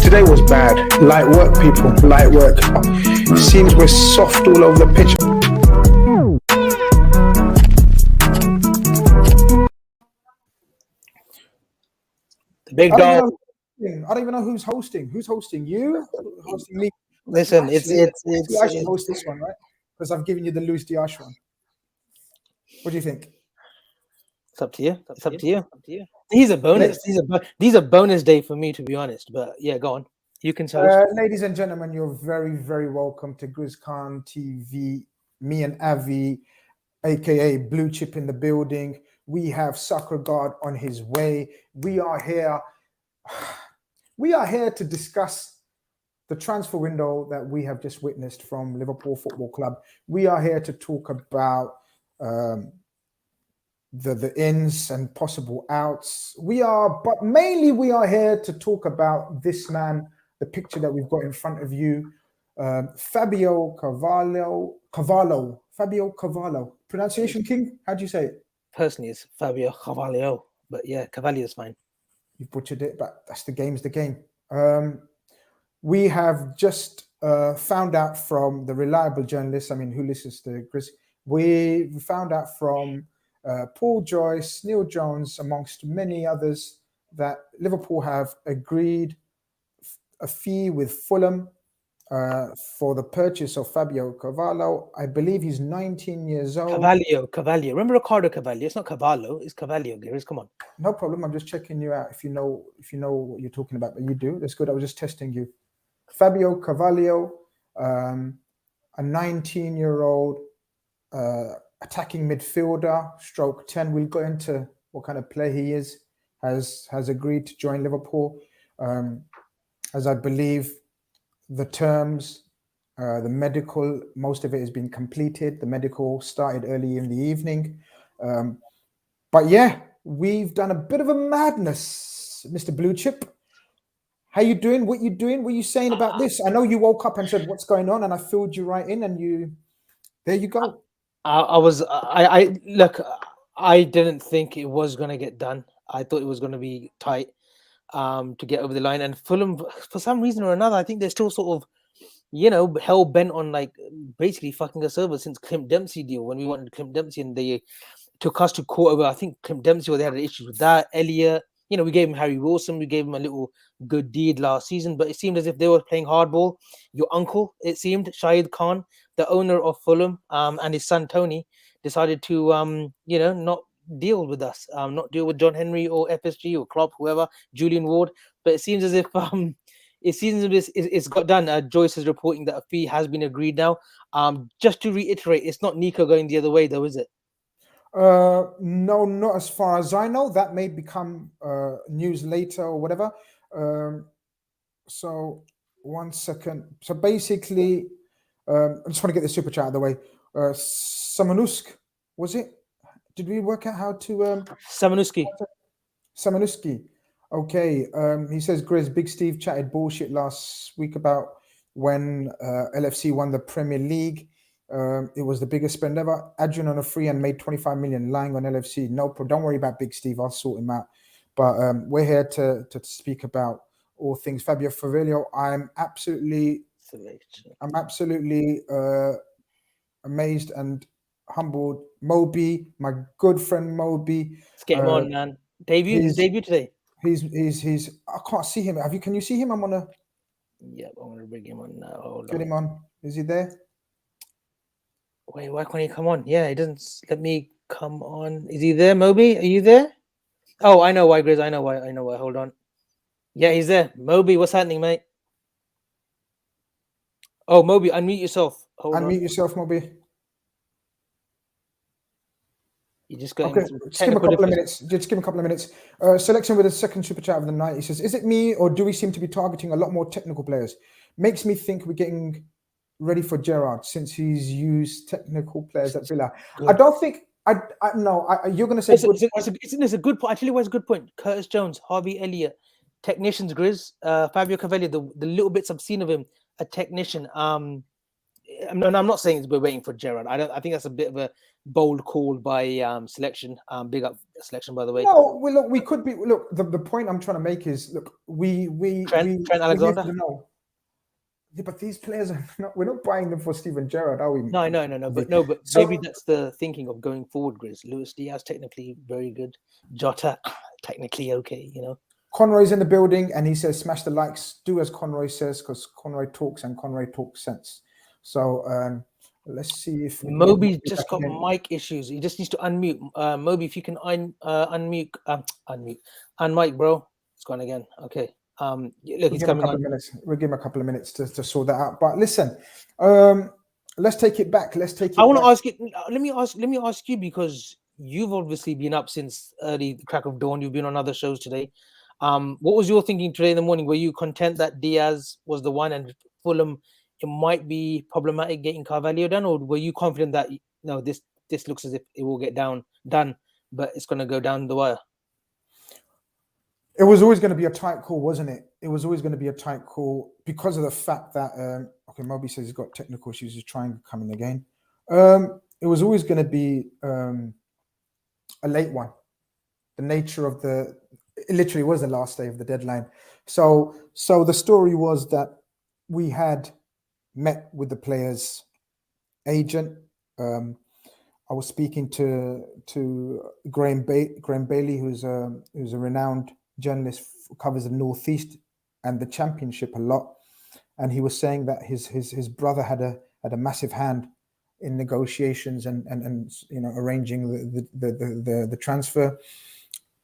Today was bad. Light work, people. Light work. Seems we're soft all over the pitch. The big dog. I don't even know who's hosting. Who's hosting? You? Hosting me? Listen, I should host this one, right? Because I've given you the Luis Diaz one. What do you think? It's up to you. It's up to you. These are bonus. These are bonus day for me, to be honest. But yeah, go on. You can tell. Ladies and gentlemen, you're very, very welcome to Grizz Khan TV. Me and Avi, aka Blue Chip, in the building. We have Soccer God on his way. We are here. We are here to discuss the transfer window that we have just witnessed from Liverpool Football Club. We are here to talk about the ins and possible outs. But mainly we are here to talk about this man, the picture that we've got in front of you, Fabio Carvalho. Fabio Carvalho. Pronunciation king? How do you say it? Personally, it's Fabio Carvalho, but yeah, Carvalho is fine. You butchered it, but that's the game's the game. We have just found out from the reliable journalists, who listens to Grizz, we found out from Paul Joyce, Neil Jones, amongst many others, that Liverpool have agreed a fee with Fulham for the purchase of Fabio Carvalho. I believe he's 19 years old. Carvalho. Remember Ricardo Carvalho? It's not Carvalho, it's Carvalho, Gariz. Come on. No problem. I'm just checking you out if you know what you're talking about, but you do. That's good. I was just testing you. Fabio Carvalho, a 19-year-old attacking midfielder, stroke 10. We'll go into what kind of player he is. Has agreed to join Liverpool, as I believe the terms, the medical, most of it has been completed. The medical started early in the evening. But yeah, we've done a bit of a madness, Mr. Blue Chip. How you doing? What you doing? What are you saying about this? I know you woke up and said, what's going on? And I filled you right in, and there you go. I didn't think it was going to get done. I thought it was going to be tight to get over the line. And Fulham, for some reason or another, I think they're still sort of, hell bent on like basically fucking us over since Clint Dempsey deal, when we wanted Clint Dempsey and they took us to court over, I think, Clint Dempsey, or they had issues with that. Elliott, we gave him Harry Wilson, we gave him a little good deed last season, but it seemed as if they were playing hardball. Your uncle, it seemed, Shahid Khan, the owner of Fulham, and his son Tony, decided to, not deal with us, not deal with John Henry or FSG or Klopp, whoever, Julian Ward. But it seems as if it's got done. Joyce is reporting that a fee has been agreed now. Just to reiterate, it's not Nico going the other way, though, is it? No, not as far as I know. That may become news later or whatever. So 1 second. So basically, I just want to get the super chat out of the way. Samanusk, was it? Did we work out how to Samanuski? Okay. He says Grizz, Big Steve chatted bullshit last week about when LFC won the Premier League. It was the biggest spend ever. Adrian on a free and made 25 million lying on LFC. No problem. Don't worry about Big Steve. I'll sort him out. But we're here to speak about all things Fabio Carvalho. I'm absolutely amazed and humbled. Moby, my good friend Moby. Let's get him on, man. His debut today. He's. I can't see him. Can you see him? I'm on a. Yeah, I'm gonna bring him on now. Hold Get him on. Is he there? Wait, why can't he come on? Yeah, he doesn't let me come on. Is he there, Moby? Are you there? Oh, I know why, Grizz. I know why. Hold on. Yeah, he's there. Moby, what's happening, mate? Oh, Moby, unmute yourself. Unmute yourself, Moby. You just got okay. Just give him a couple of minutes. Just give him a couple of minutes. Selection with a second super chat of the night. He says, "Is it me or do we seem to be targeting a lot more technical players? Makes me think we're getting ready for Gerrard since he's used technical players at Villa." Good. I don't think. You're going to say it's a good point. I tell you why it's a good point. Curtis Jones, Harvey Elliott, technicians, Grizz, Fabio Carvalho. The little bits I've seen of him, a technician. I'm not saying we're waiting for Gerrard. I think that's a bit of a bold call by selection. Big up selection, by the way. No, well, look, we could be. Look, the point I'm trying to make is, look, Trent Alexander. No, yeah, but these players are not. We're not buying them for Steven Gerrard, are we? No. But So- maybe that's the thinking of going forward, Grizz. Luis Diaz technically very good. Jota technically okay. You know. Conroy's in the building, and he says, "Smash the likes. Do as Conroy says, because Conroy talks and Conroy talks sense." So let's see if Moby just got mic issues. He just needs to unmute. Moby, if you can unmute, unmic, bro. It's gone again. Okay. Look, he's coming on. We'll give him a couple of minutes to sort that out. But listen, let's take it back. I want to ask you. Let me ask you, because you've obviously been up since early crack of dawn. You've been on other shows today. What was your thinking today in the morning? Were you content that Diaz was the one, and Fulham, it might be problematic getting Carvalho done, or were you confident that this looks as if it will get done, but it's going to go down the wire? It was always going to be a tight call, wasn't it? It was always going to be a tight call because of the fact that okay, Moby says he's got technical issues. He's trying to come in again. It was always going to be a late one. The nature of it literally was the last day of the deadline. So the story was that we had met with the player's agent. I was speaking to Graham Bailey, who's a renowned journalist, covers the Northeast and the Championship a lot, and he was saying that his brother had a massive hand in negotiations and arranging the transfer.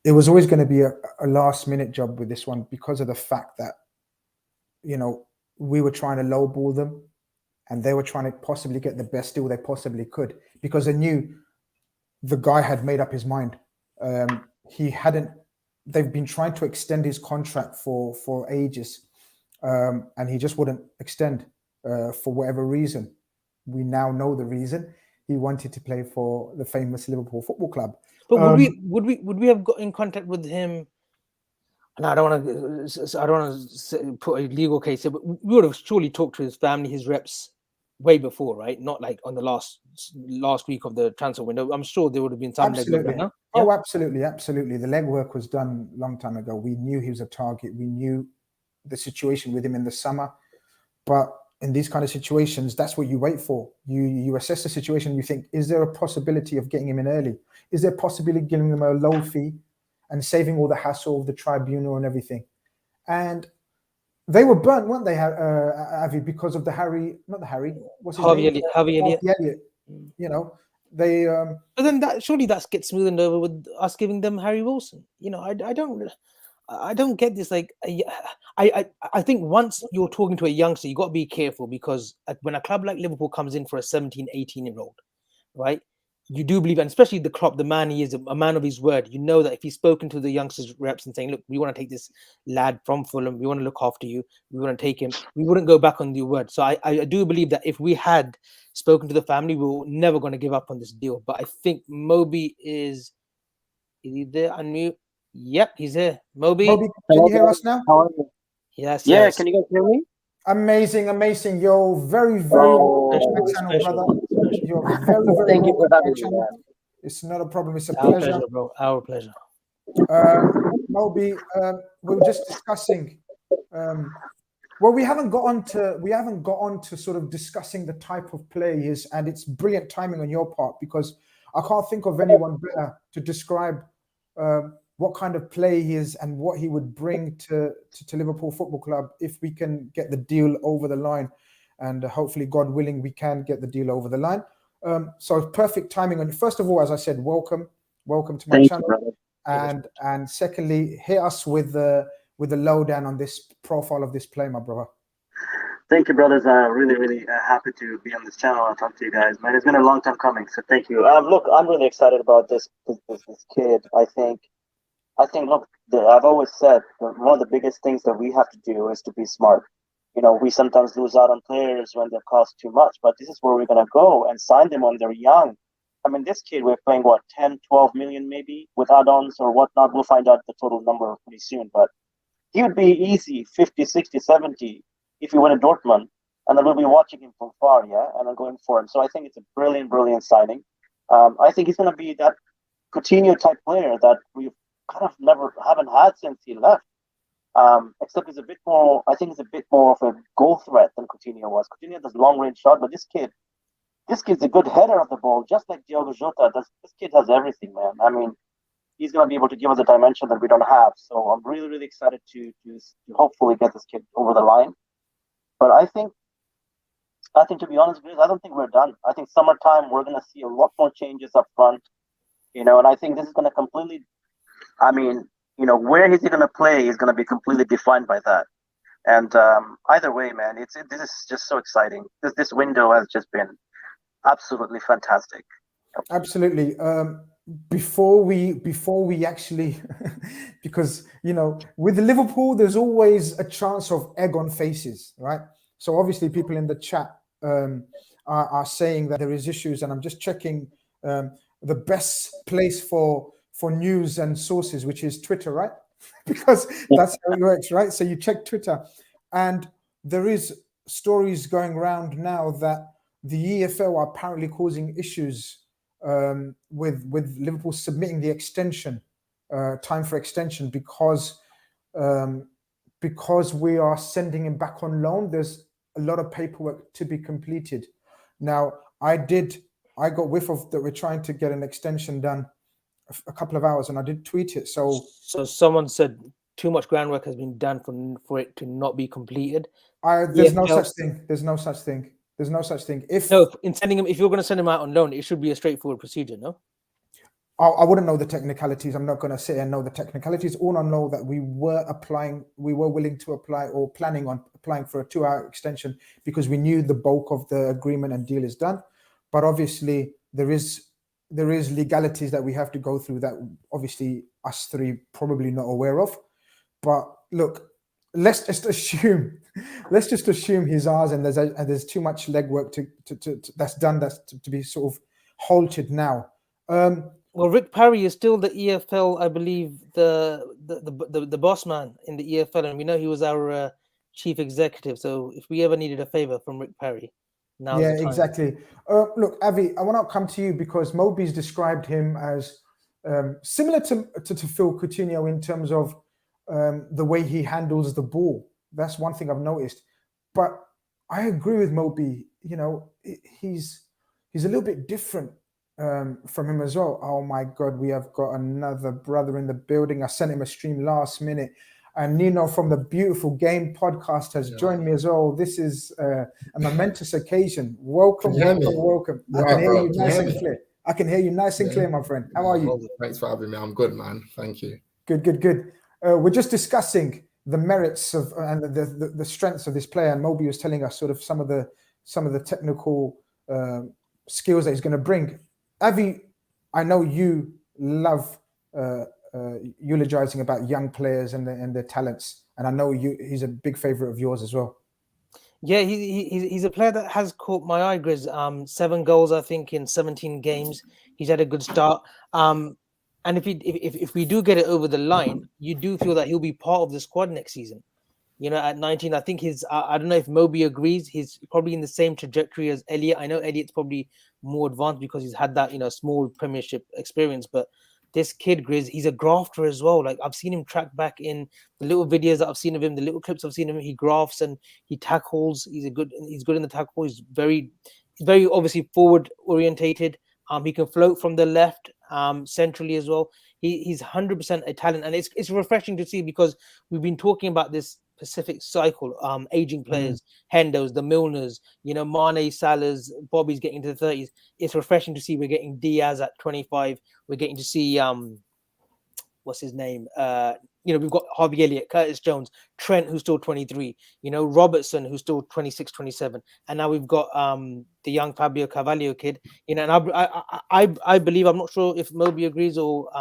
It was always going to be a last minute job with this one because of the fact that we were trying to lowball them, and they were trying to possibly get the best deal they possibly could, because they knew the guy had made up his mind. They've been trying to extend his contract for ages, and he just wouldn't extend for whatever reason. We now know the reason. He wanted to play for the famous Liverpool Football Club. But would we have got in contact with him? And I don't want to put a legal case here, but we would have surely talked to his family, his reps, way before, right? Not like on the last week of the transfer window. I'm sure there would have been some absolutely. legwork. Oh, absolutely. The legwork was done a long time ago. We knew he was a target. We knew the situation with him in the summer. But in these kind of situations, that's what you wait for. You assess the situation. You think, is there a possibility of getting him in early? Is there a possibility of giving him a low fee and saving all the hassle of the tribunal and everything? And they were burnt, weren't they, Avi, because of Harvey Elliott. They. But then surely that gets smoothed over with us giving them Harry Wilson. I don't get this. Like, I think once you're talking to a youngster, you got to be careful, because when a club like Liverpool comes in for a 17, 18-year-old, right? You do believe, and especially the Klopp, the man he is, a man of his word. You know that if he's spoken to the youngsters reps and saying, look, we want to take this lad from Fulham, we want to look after you, we want to take him, we wouldn't go back on the word. So I do believe that if we had spoken to the family, we were never going to give up on this deal. But I think Moby is he there? Unmute. Yep, he's here. Moby, can you hear us now? How are you? Yes. Yeah, can you guys hear me? Amazing. You're very, very channel, brother. You're very, very Thank you for having me, man. It's not a problem. It's a Our pleasure, bro. Our pleasure. Moby, we were just discussing. Well, we haven't got on to sort of discussing the type of play he is, and it's brilliant timing on your part, because I can't think of anyone better to describe what kind of play he is and what he would bring to Liverpool Football Club if we can get the deal over the line. And hopefully, God willing, we can get the deal over the line. So perfect timing. And first of all, as I said, welcome to my channel. And secondly, hit us with the lowdown on this profile of this play, my brother. Thank you, brothers. Really happy to be on this channel and talk to you guys, man. It's been a long time coming, so thank you. Look, I'm really excited about this kid. I think. Look, I've always said that one of the biggest things that we have to do is to be smart. We sometimes lose out on players when they cost too much, but this is where we're gonna go and sign them when they're young. I mean, this kid, we're paying 10, 12 million maybe with add-ons or whatnot. We'll find out the total number pretty soon, but he would be easy 50, 60, 70 if he went to Dortmund. and then we'll be watching him from far, and then going for him. So I think it's a brilliant signing. I think he's going to be that Coutinho type player that we've kind of haven't had since he left. Except he's a bit more. I think he's a bit more of a goal threat than Coutinho was. Coutinho does long range shot, but this kid's a good header of the ball, just like Diogo Jota. This kid has everything, man. I mean, he's going to be able to give us a dimension that we don't have. So I'm really excited to hopefully get this kid over the line. But I think to be honest with you, I don't think we're done. I think summertime we're going to see a lot more changes up front, and I think this is going to completely. I mean, where he's going to play is going to be completely defined by that. And either way, man, this is just so exciting. This window has just been absolutely fantastic. Absolutely. Before we actually, because with Liverpool, there's always a chance of egg on faces, right? So obviously, people in the chat are saying that there is issues, and I'm just checking the best place for news and sources, which is Twitter, right? Because that's how it works, right? So you check Twitter, and there is stories going around now that the EFL are apparently causing issues with Liverpool submitting the extension, time for extension, because we are sending him back on loan. There's a lot of paperwork to be completed. Now, I got whiff of that we're trying to get an extension done a couple of hours, and I did tweet it. So someone said too much groundwork has been done for it to not be completed. There's no such thing. There's no such thing. If you're going to send him out on loan, it should be a straightforward procedure, no? I wouldn't know the technicalities. I'm not going to sit and know the technicalities. All I know that we were willing to apply or planning on applying for a 2-hour extension because we knew the bulk of the agreement and deal is done. But obviously there is legalities that we have to go through that obviously us three probably not aware of. But look, let's just assume he's ours, and there's too much legwork to that's done, that's to be sort of halted now. Well, Rick Parry is still the EFL, I believe, the boss man in the EFL, and we know he was our chief executive. So if we ever needed a favor from Rick Parry, now yeah, exactly. Look, Avi, I want to come to you because Moby's described him as similar to Phil Coutinho in terms of the way he handles the ball. That's one thing I've noticed. But I agree with Moby. He's a little bit different from him as well. Oh my God, we have got another brother in the building. I sent him a stream last minute, and Nino from the Beautiful Game podcast has joined me as well. This is a momentous occasion. Welcome. I can hear you nice and clear. I can hear you nice and clear, my friend. How are you? Thanks for having me. I'm good, man. Thank you. Good. We're just discussing the merits of and the strengths of this player, and Moby was telling us sort of some of the technical skills that he's going to bring. Avi, I know you love eulogizing about young players and their talents, and I know he's a big favorite of yours as well. Yeah, he's a player that has caught my eye, Grizz. 7 goals, I think, in 17 games. He's had a good start. And if we do get it over the line, you do feel that he'll be part of the squad next season. At 19, I think I don't know if Moby agrees. He's probably in the same trajectory as Elliot. I know Elliot's probably more advanced because he's had that, small Premiership experience. But this kid, Grizz, he's a grafter as well. Like, I've seen him track back in the little videos that I've seen of him, the little clips I've seen of him. He grafts and he tackles. He's good in the tackle. He's very obviously forward orientated. He can float from the left, centrally as well. He's 100% a talent, and it's refreshing to see because we've been talking about this Pacific cycle, aging players, Hendos, the Milners, Mane, Salahs, Bobby's getting to the 30s. It's refreshing to see we're getting Diaz at 25. We're getting to see what's his name? We've got Harvey Elliott, Curtis Jones, Trent, who's still 23, Robertson, who's still 26, 27. And now we've got the young Fabio Carvalho kid, and I believe, I'm not sure if Moby agrees or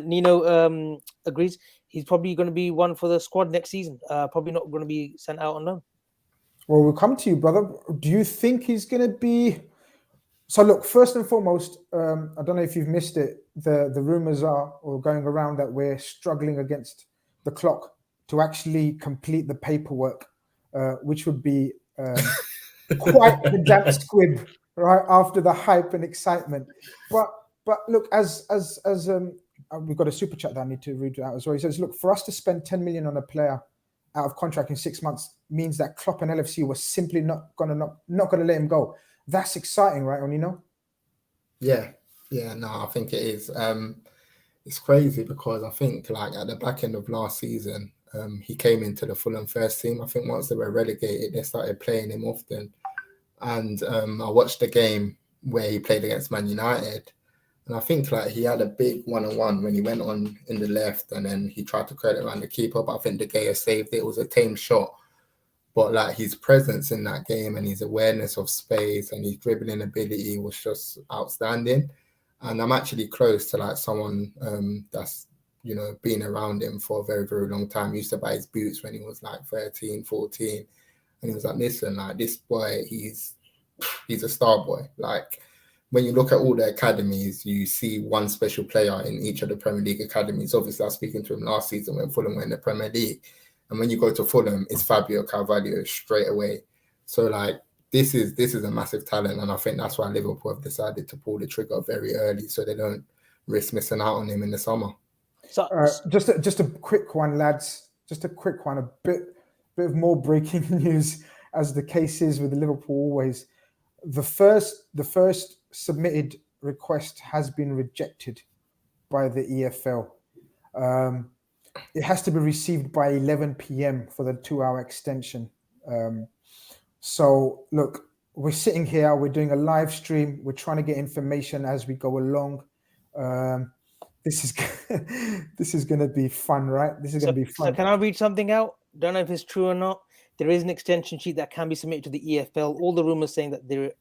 Nino agrees. He's probably going to be one for the squad next season. Probably not going to be sent out on loan. Well, we'll come to you, brother. Do you think he's going to be... So look, first and foremost, I don't know if you've missed it. The rumors are going around that we're struggling against the clock to actually complete the paperwork which would be quite the damp squib, right, after the hype and excitement. But look, as we've got a super chat that I need to read out as well. He says, look, for us to spend 10 million on a player out of contract in 6 months means that Klopp and LFC were simply not gonna let him go. That's exciting, right, Onino? Yeah, no, I think it is. It's crazy because I think like at the back end of last season, he came into the Fulham first team. I think once they were relegated, they started playing him often. And I watched the game where he played against Man United. And I think like he had a big one-on-one when he went on in the left and then he tried to credit around the keeper, but I think De Gea saved it. It was a tame shot. But like his presence in that game and his awareness of space and his dribbling ability was just outstanding. And I'm actually close to like someone that's, you know, been around him for a very, very long time. He used to buy his boots when he was like 13, 14. And he was like, listen, like this boy, he's a star boy. Like when you look at all the academies, you see one special player in each of the Premier League academies. Obviously, I was speaking to him last season when Fulham were in the Premier League. And when you go to Fulham, it's Fabio Carvalho straight away. So like this is a massive talent, and I think that's why Liverpool have decided to pull the trigger very early so they don't risk missing out on him in the summer. So just a quick one, lads. Just a quick one. A bit of more breaking news, as the case is with Liverpool always. The first submitted request has been rejected by the EFL. It has to be received by 11 p.m. for the 2-hour extension. So look, we're sitting here, we're doing a live stream, we're trying to get information as we go along. This is going to be fun, right? This is going to be fun. So can I read something out? Don't know if it's true or not. There is an extension sheet that can be submitted to the EFL. All the rumors saying that there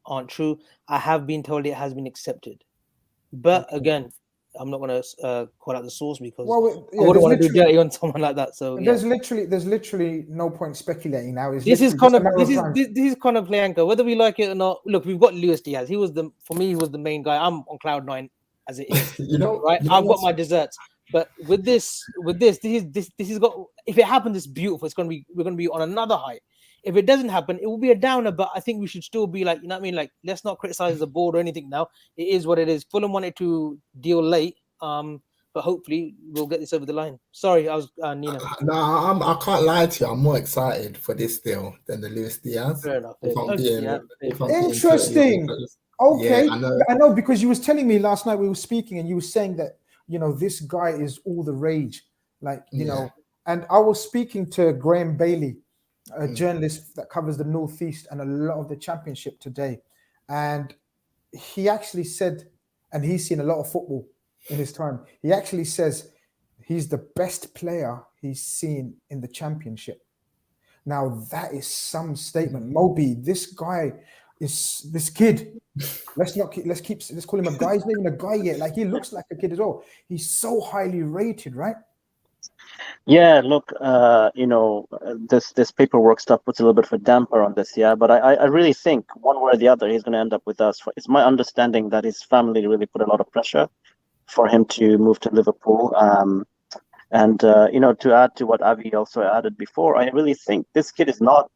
aren't true. I have been told it has been accepted. But again, I'm not going to call out the source because I wouldn't want to do dirty on someone like that. So there's literally no point speculating now. This is Conor Playanka. Whether we like it or not, look, we've got Luis Diaz. He was the main guy. I'm on cloud 9 as it is. Right? I've got my desserts. But with this is got. If it happens, it's beautiful. We're gonna be on another high. If it doesn't happen, it will be a downer. But I think we should still be like, you know what I mean? Like, let's not criticize the board or anything now. It is what it is. Fulham wanted to deal late, but hopefully we'll get this over the line. Sorry, I was Nina. No, I can't lie to you. I'm more excited for this deal than the Luis Diaz. Fair enough. Interesting. Okay, yeah, I know because you was telling me last night we were speaking and you were saying that, you know, this guy is all the rage, like, you know, and I was speaking to Graham Bailey, a journalist that covers the Northeast and a lot of the Championship today. And he actually said, and he's seen a lot of football in his time, he actually says he's the best player he's seen in the Championship. Now, that is some statement. Moby, this guy is this kid. Let's call him a guy. He's not even a guy yet. Like, he looks like a kid as well. He's so highly rated, right? Yeah, look, this paperwork stuff puts a little bit of a damper on this, yeah. But I really think one way or the other, he's going to end up with us. It's my understanding that his family really put a lot of pressure for him to move to Liverpool. To add to what Avi also added before, I really think this kid is not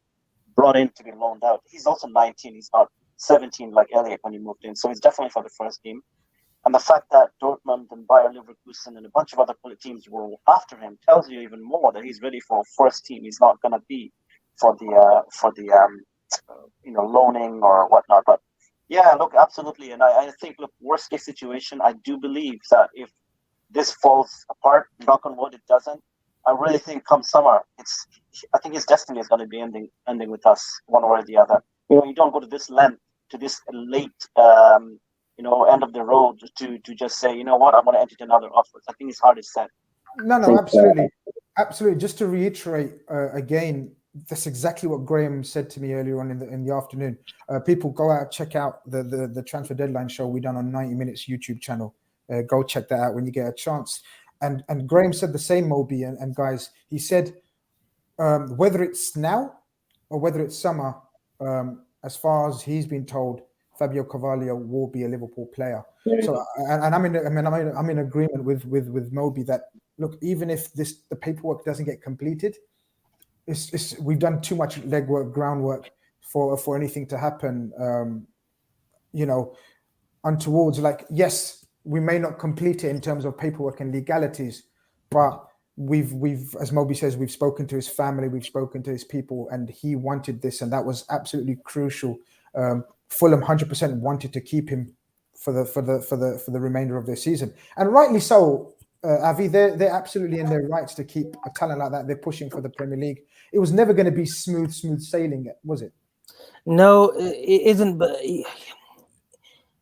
brought in to be loaned out. He's also 19. He's not 17 like Elliot when he moved in. So he's definitely for the first team. And the fact that Dortmund and Bayer Leverkusen and a bunch of other teams were after him tells you even more that he's ready for first team. He's not going to be for the loaning or whatnot. But yeah, look, absolutely. And I think, look, worst case situation, I do believe that if this falls apart, knock on wood, it doesn't. I really think come summer, I think his destiny is going to be ending with us one way or the other. You know, you don't go to this length, to this late, end of the road to just say, you know what, I'm going to entertain other offers. I think his heart is set. No, absolutely. Just to reiterate again, that's exactly what Graham said to me earlier on in the afternoon. People go out, check out the Transfer Deadline show we done on 90 Minutes YouTube channel. Go check that out when you get a chance. And Graham said the same, Moby and guys. He said whether it's now or whether it's summer, as far as he's been told, Fabio Carvalho will be a Liverpool player. So, and I'm in agreement with Moby that, look, even if the paperwork doesn't get completed, we've done too much legwork, groundwork for anything to happen. Untowards. Like, yes, we may not complete it in terms of paperwork and legalities, but we've as Moby says, we've spoken to his family, we've spoken to his people, and he wanted this, and that was absolutely crucial. Fulham 100% wanted to keep him for the remainder of their season, and rightly so. Avi, they're absolutely in their rights to keep a talent like that. They're pushing for the Premier League. It was never going to be smooth sailing, was it? No, it isn't. But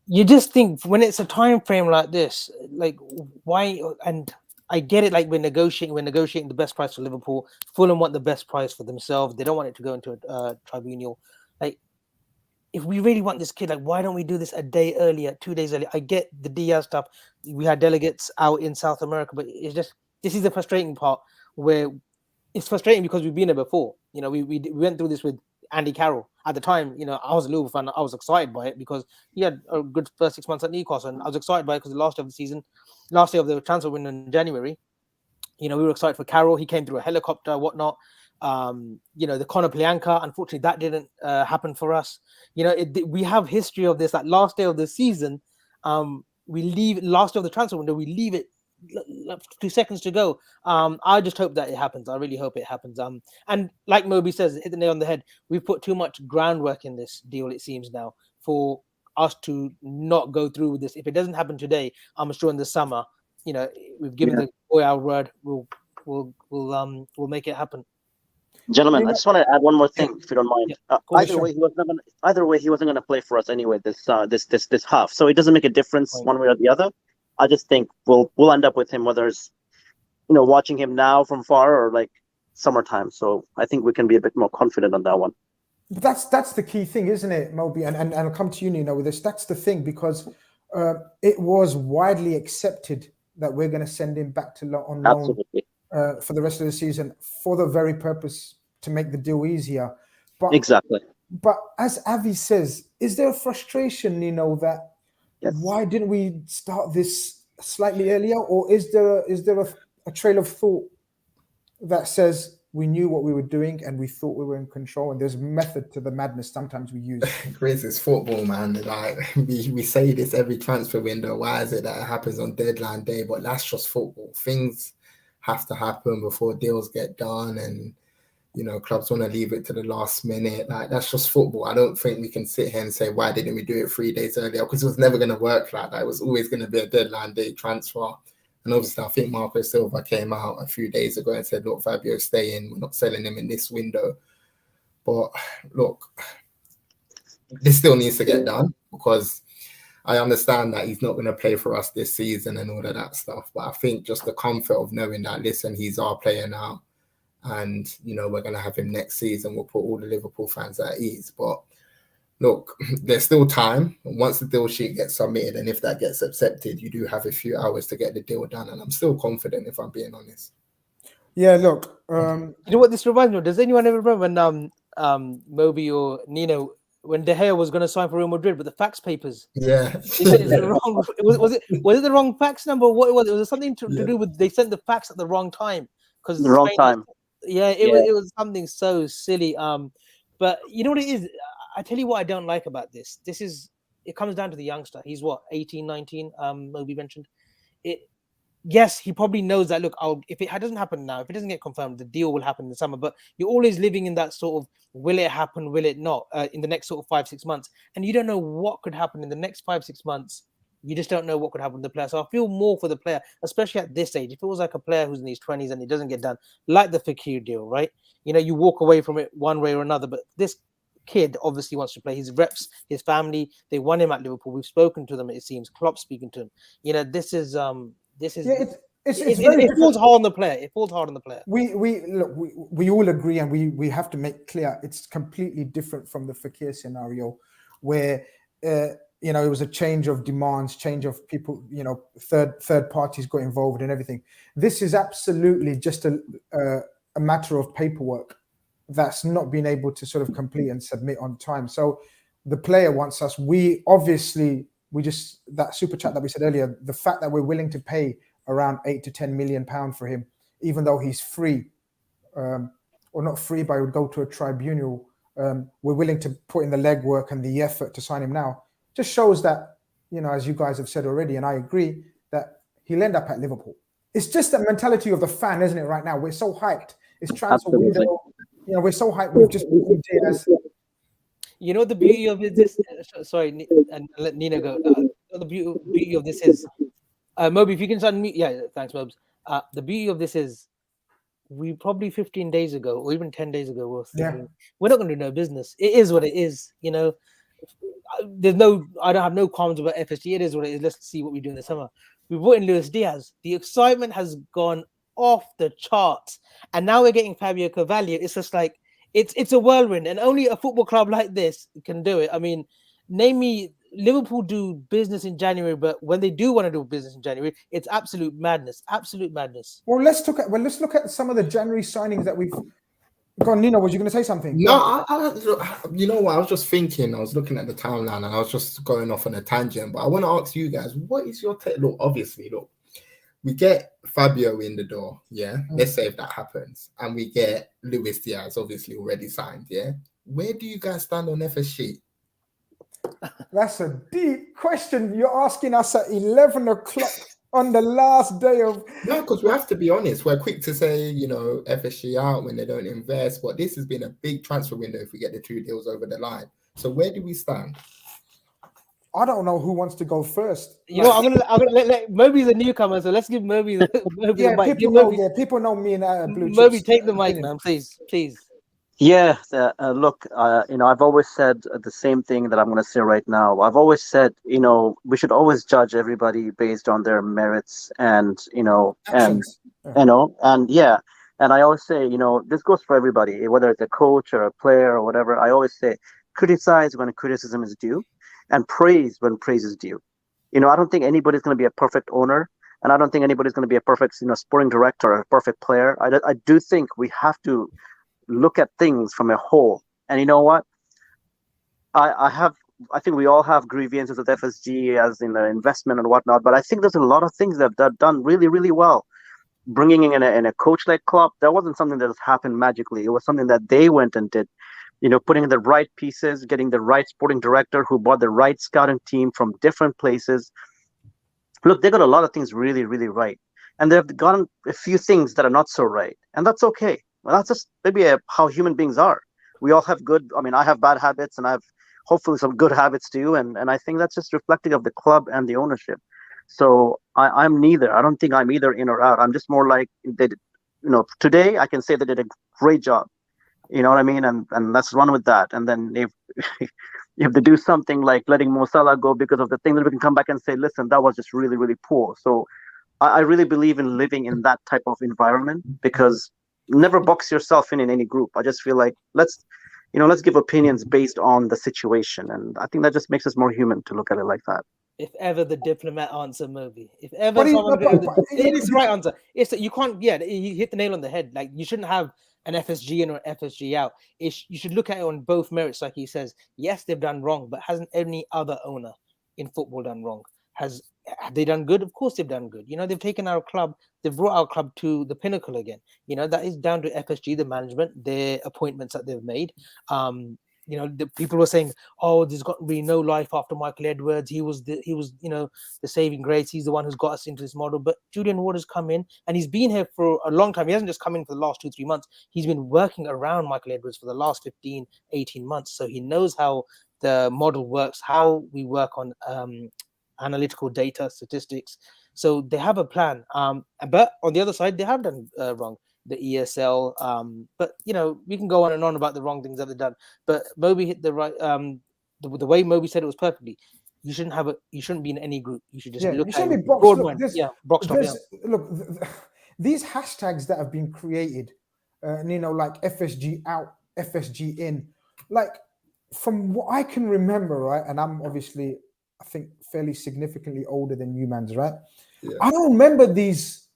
you just think when it's a time frame like this, like why? And I get it. Like we're negotiating the best price for Liverpool. Fulham want the best price for themselves. They don't want it to go into a tribunal. Like, if we really want this kid, like, why don't we do this a day earlier, 2 days earlier? I get the Diaz stuff. We had delegates out in South America, but it's just, this is the frustrating part, where it's frustrating because we've been there before. We went through this with Andy Carroll at the time. I was a Liverpool fan. I was excited by it because he had a good first 6 months at Newcastle, and I was excited by it because the last day of the transfer window in January, we were excited for Carroll. He came through a helicopter, whatnot. The Conor Plianka, unfortunately, that didn't happen for us. We have history of this. That last day of the season, we leave last day of the transfer window. We leave it 2 seconds to go. I just hope that it happens. I really hope it happens. And like Moby says, hit the nail on the head. We've put too much groundwork in this deal, it seems now, for us to not go through with this. If it doesn't happen today, I'm sure in the summer, we've given the boy our word. We'll make it happen. Gentlemen, I just want to add one more thing, if you don't mind. Either way, he wasn't gonna play for us anyway this half, so it doesn't make a difference one way or the other. I just think we'll end up with him, whether it's watching him now from far or like summertime. So I think we can be a bit more confident on that one. But that's the key thing, isn't it, Moby? And I'll come to you, Nino, with this. That's the thing, because it was widely accepted that we're going to send him back to on loan for the rest of the season, for the very purpose to make the deal easier. But exactly. But as Avi says, is there a frustration, that why didn't we start this slightly earlier, or is there a trail of thought that says we knew what we were doing and we thought we were in control, and there's method to the madness sometimes we use? Chris, it's football, man. Like we say this every transfer window. Why is it that it happens on deadline day? But that's just football. Things have to happen before deals get done, and clubs want to leave it to the last minute. Like, that's just football. I don't think we can sit here and say, why didn't we do it 3 days earlier? Because it was never going to work like that. It was always going to be a deadline day transfer. And obviously, I think Marco Silva came out a few days ago and said, look, Fabio's staying. We're not selling him in this window. But look, this still needs to get done, because I understand that he's not going to play for us this season and all of that stuff. But I think just the comfort of knowing that, listen, he's our player now, and we're going to have him next season, will put all the Liverpool fans at ease. But look, there's still time. Once the deal sheet gets submitted, and if that gets accepted, you do have a few hours to get the deal done, and I'm still confident, if I'm being honest. Yeah, look, you know what this reminds me of? Does anyone ever remember when Moby or Nino, when De Gea was going to sign for Real Madrid with the fax papers? Yeah. Was it the wrong fax number? What was it? Was something to do with they sent the fax at the wrong time? The wrong time. It was something so silly. But you know what it is? I tell you what I don't like about this. It comes down to the youngster. He's what, 18, 19? Moby mentioned it. Yes, he probably knows that. Look, if it doesn't happen now, if it doesn't get confirmed, the deal will happen in the summer. But you're always living in that sort of, will it happen, will it not, in the next sort of 5-6 months, and you don't know what could happen in the next 5-6 months. You just don't know what could happen to the player. So I feel more for the player, especially at this age. If it was like a player who's in his 20s and it doesn't get done, like the Fekir deal, right? You walk away from it one way or another. But this kid obviously wants to play. His reps, his family, they want him at Liverpool. We've spoken to them. It seems Klopp's speaking to him. This is. It falls hard on the player. It falls hard on the player. We all agree, and we have to make clear it's completely different from the Fekir scenario, where it was a change of demands, change of people, third parties got involved and everything. This is absolutely just a matter of paperwork that's not been able to sort of complete and submit on time. So the player wants us. That super chat that we said earlier, the fact that we're willing to pay around £8 to £10 million for him, even though he's free, or not free, but he would go to a tribunal. We're willing to put in the legwork and the effort to sign him now. Just shows that, as you guys have said already, and I agree, that he'll end up at Liverpool. It's just the mentality of the fan, isn't it, right now? We're so hyped. It's transfer window. We're so hyped. We've just bought Diaz. The beauty of this. Sorry, and let Nina go. The beauty of this is, Moby, if you can start me. Yeah, thanks, Mobs. The beauty of this is, we probably 15 days ago or even 10 days ago were thinking, we're not going to do no business. It is what it is. I don't have no comments about FSG. It is what it is. Let's see what we do in the summer. We brought in Luis Diaz. The excitement has gone off the charts, and now we're getting Fabio Carvalho. It's just like it's a whirlwind, and only a football club like this can do it. I mean, name me. Liverpool do business in January, but when they do want to do business in January, it's absolute madness. Absolute madness. Well, let's look at some of the January signings that we've. Go on, Nino. Was you going to say something? No, you know what? I was just thinking. I was looking at the timeline, and I was just going off on a tangent. But I want to ask you guys, what is your take? Look, we get Fabio in the door. Yeah, let's say if that happens, and we get Luis Diaz, obviously already signed. Yeah, where do you guys stand on FSG? That's a deep question. You're asking us at 11 o'clock on the last day of. No, because we have to be honest. We're quick to say, FSG out when they don't invest. But this has been a big transfer window if we get the 2 deals over the line. So where do we stand? I don't know who wants to go first. I'm gonna let Moby's a newcomer, so let's give Moby the mic. People know me and Blue Moby, Chips. take the mic, man, please. Yeah, look, I've always said the same thing that I'm going to say right now. I've always said, we should always judge everybody based on their merits and I always say, this goes for everybody, whether it's a coach or a player or whatever. I always say, criticize when criticism is due and praise when praise is due. I don't think anybody's going to be a perfect owner, and I don't think anybody's going to be a perfect, sporting director or a perfect player. I do think we have to look at things from a whole. And you know what? I think we all have grievances with FSG as in the investment and whatnot, but I think there's a lot of things that they've done really, really well. Bringing in a coach like Klopp, that wasn't something that has happened magically. It was something that they went and did. Putting in the right pieces, getting the right sporting director who bought the right scouting team from different places. Look, they got a lot of things really, really right. And they've gotten a few things that are not so right. And that's okay. Well, that's just maybe how human beings are. We all have I have bad habits, and I have hopefully some good habits too. And I think that's just reflective of the club and the ownership. So I'm neither. I don't think I'm either in or out. I'm just more like, today I can say they did a great job. You know what I mean? And let's run with that. And then if they do something like letting Mo Salah go because of the thing, that we can come back and say, listen, that was just really, really poor. So I really believe in living in that type of environment, because never box yourself in any group. I just feel like let's give opinions based on the situation, and I think that just makes us more human to look at it like that. If ever the diplomat answer, Moby. If ever it is the right answer. It's that you can't. Yeah, you hit the nail on the head. Like, you shouldn't have an FSG in or FSG out. You should look at it on both merits, like he says. Yes, they've done wrong, but hasn't any other owner in football done wrong? Have they done good? Of course they've done good. They've taken our club, they've brought our club to the pinnacle again. That is down to FSG, the management, their appointments that they've made. The people were saying, oh, there's got to be no life after Michael Edwards. He was the saving grace. He's the one who's got us into this model. But Julian Ward has come in, and he's been here for a long time. He hasn't just come in for the last 2-3 months. He's been working around Michael Edwards for the last 15-18 months. So he knows how the model works, how we work on analytical data, statistics. So they have a plan. But on the other side, they have done wrong. The ESL, but we can go on and on about the wrong things that they've done. But Moby hit the right. The way Moby said it was perfectly. You shouldn't be in any group. You should just look at it. Boxed up. Look, these hashtags that have been created, like FSG out, FSG in, like, from what I can remember, right? And I'm obviously, I think, fairly significantly older than you, mans, right? Yeah. I don't remember these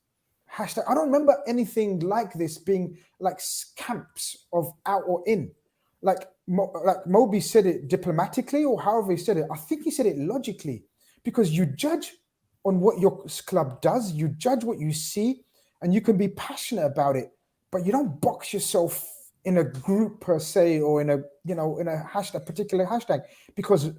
hashtags. I don't remember anything like this being like camps of out or in. Like Moby said it diplomatically, or however he said it. I think he said it logically, because you judge on what your club does, you judge what you see, and you can be passionate about it, but you don't box yourself in a group per se, or in a hashtag, particular hashtag, because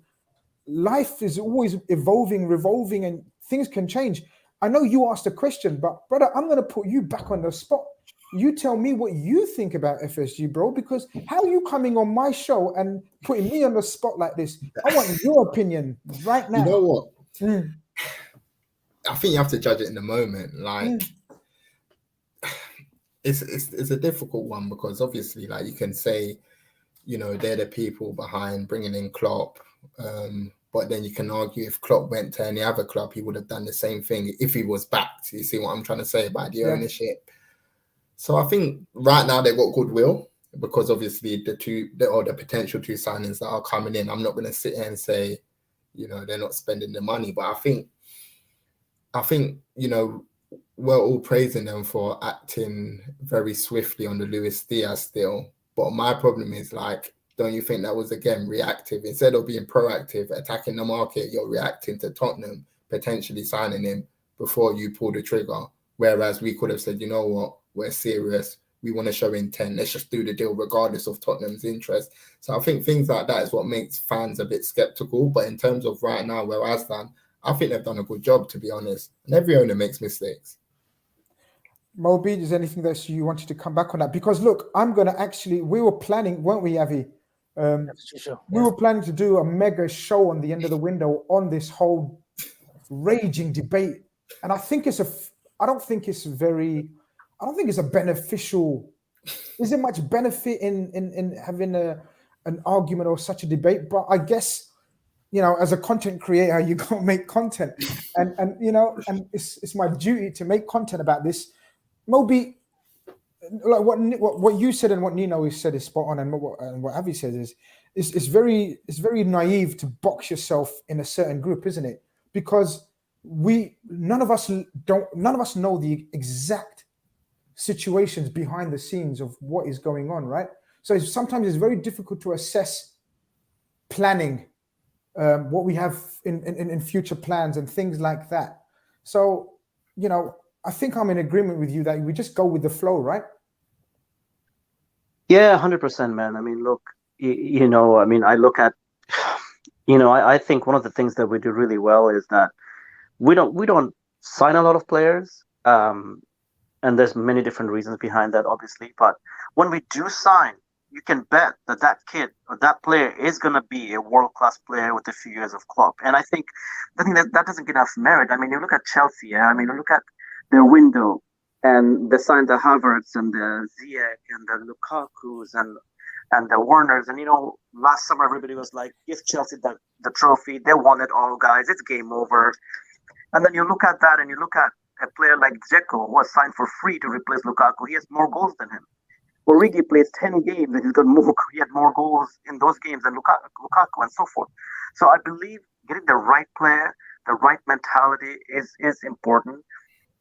life is always evolving, revolving, and things can change. I know you asked a question, but brother, I'm going to put you back on the spot. You tell me what you think about FSG, bro, because how are you coming on my show and putting me on the spot like this? I want your opinion right now. You know what? I think you have to judge it in the moment. Like, it's a difficult one, because obviously, like, you can say, you know, they're the people behind bringing in Klopp. But then you can argue if Klopp went to any other club, he would have done the same thing if he was backed. You see what I'm trying to say about the ownership? So I think right now they've got goodwill, because obviously the potential two signings that are coming in, I'm not going to sit here and say, you know, they're not spending the money. But I think, you know, we're all praising them for acting very swiftly on the Luis Diaz deal. But my problem is, like, don't you think that was, again, reactive? Instead of being proactive, attacking the market, you're reacting to Tottenham potentially signing him before you pull the trigger. Whereas we could have said, you know what, we're serious. We want to show intent. Let's just do the deal regardless of Tottenham's interest. So I think things like that is what makes fans a bit skeptical. But in terms of right now, where I stand, I think they've done a good job, to be honest. And every owner makes mistakes. Moby, is there anything that you wanted to come back on that? Because look, I'm going to actually, we were planning, weren't we, Avi? We were planning to do a mega show on the end of the window on this whole raging debate. And I think I don't think it's a beneficial. Is there much benefit in having an argument or such a debate? But I guess, you know, as a content creator, you got to make content, and you know, and it's my duty to make content about this. Moby, like what you said and what Nino said is spot on, and what Avi says is it's very naive to box yourself in a certain group, isn't it? Because none of us know the exact situations behind the scenes of what is going on, right? So sometimes it's very difficult to assess planning, what we have in future plans and things like that. So, you know, I think I'm in agreement with you that we just go with the flow, right? Yeah, 100%, man. I mean, look, you know, I mean, I look at, you know, I think one of the things that we do really well is that we don't sign a lot of players, and there's many different reasons behind that, obviously. But when we do sign, you can bet that kid or that player is going to be a world-class player with a few years of club. And I think that doesn't get enough merit. I mean, you look at Chelsea, I mean, you look at their window, and they signed the Havertz and the Ziyech and the Lukaku's and the Warners. And, you know, last summer everybody was like, give Chelsea the trophy. They won it all, guys. It's game over. And then you look at that and you look at a player like Dzeko, who was signed for free to replace Lukaku. He has more goals than him. Origi plays 10 games and he had more goals in those games than Lukaku and so forth. So I believe getting the right player, the right mentality is important.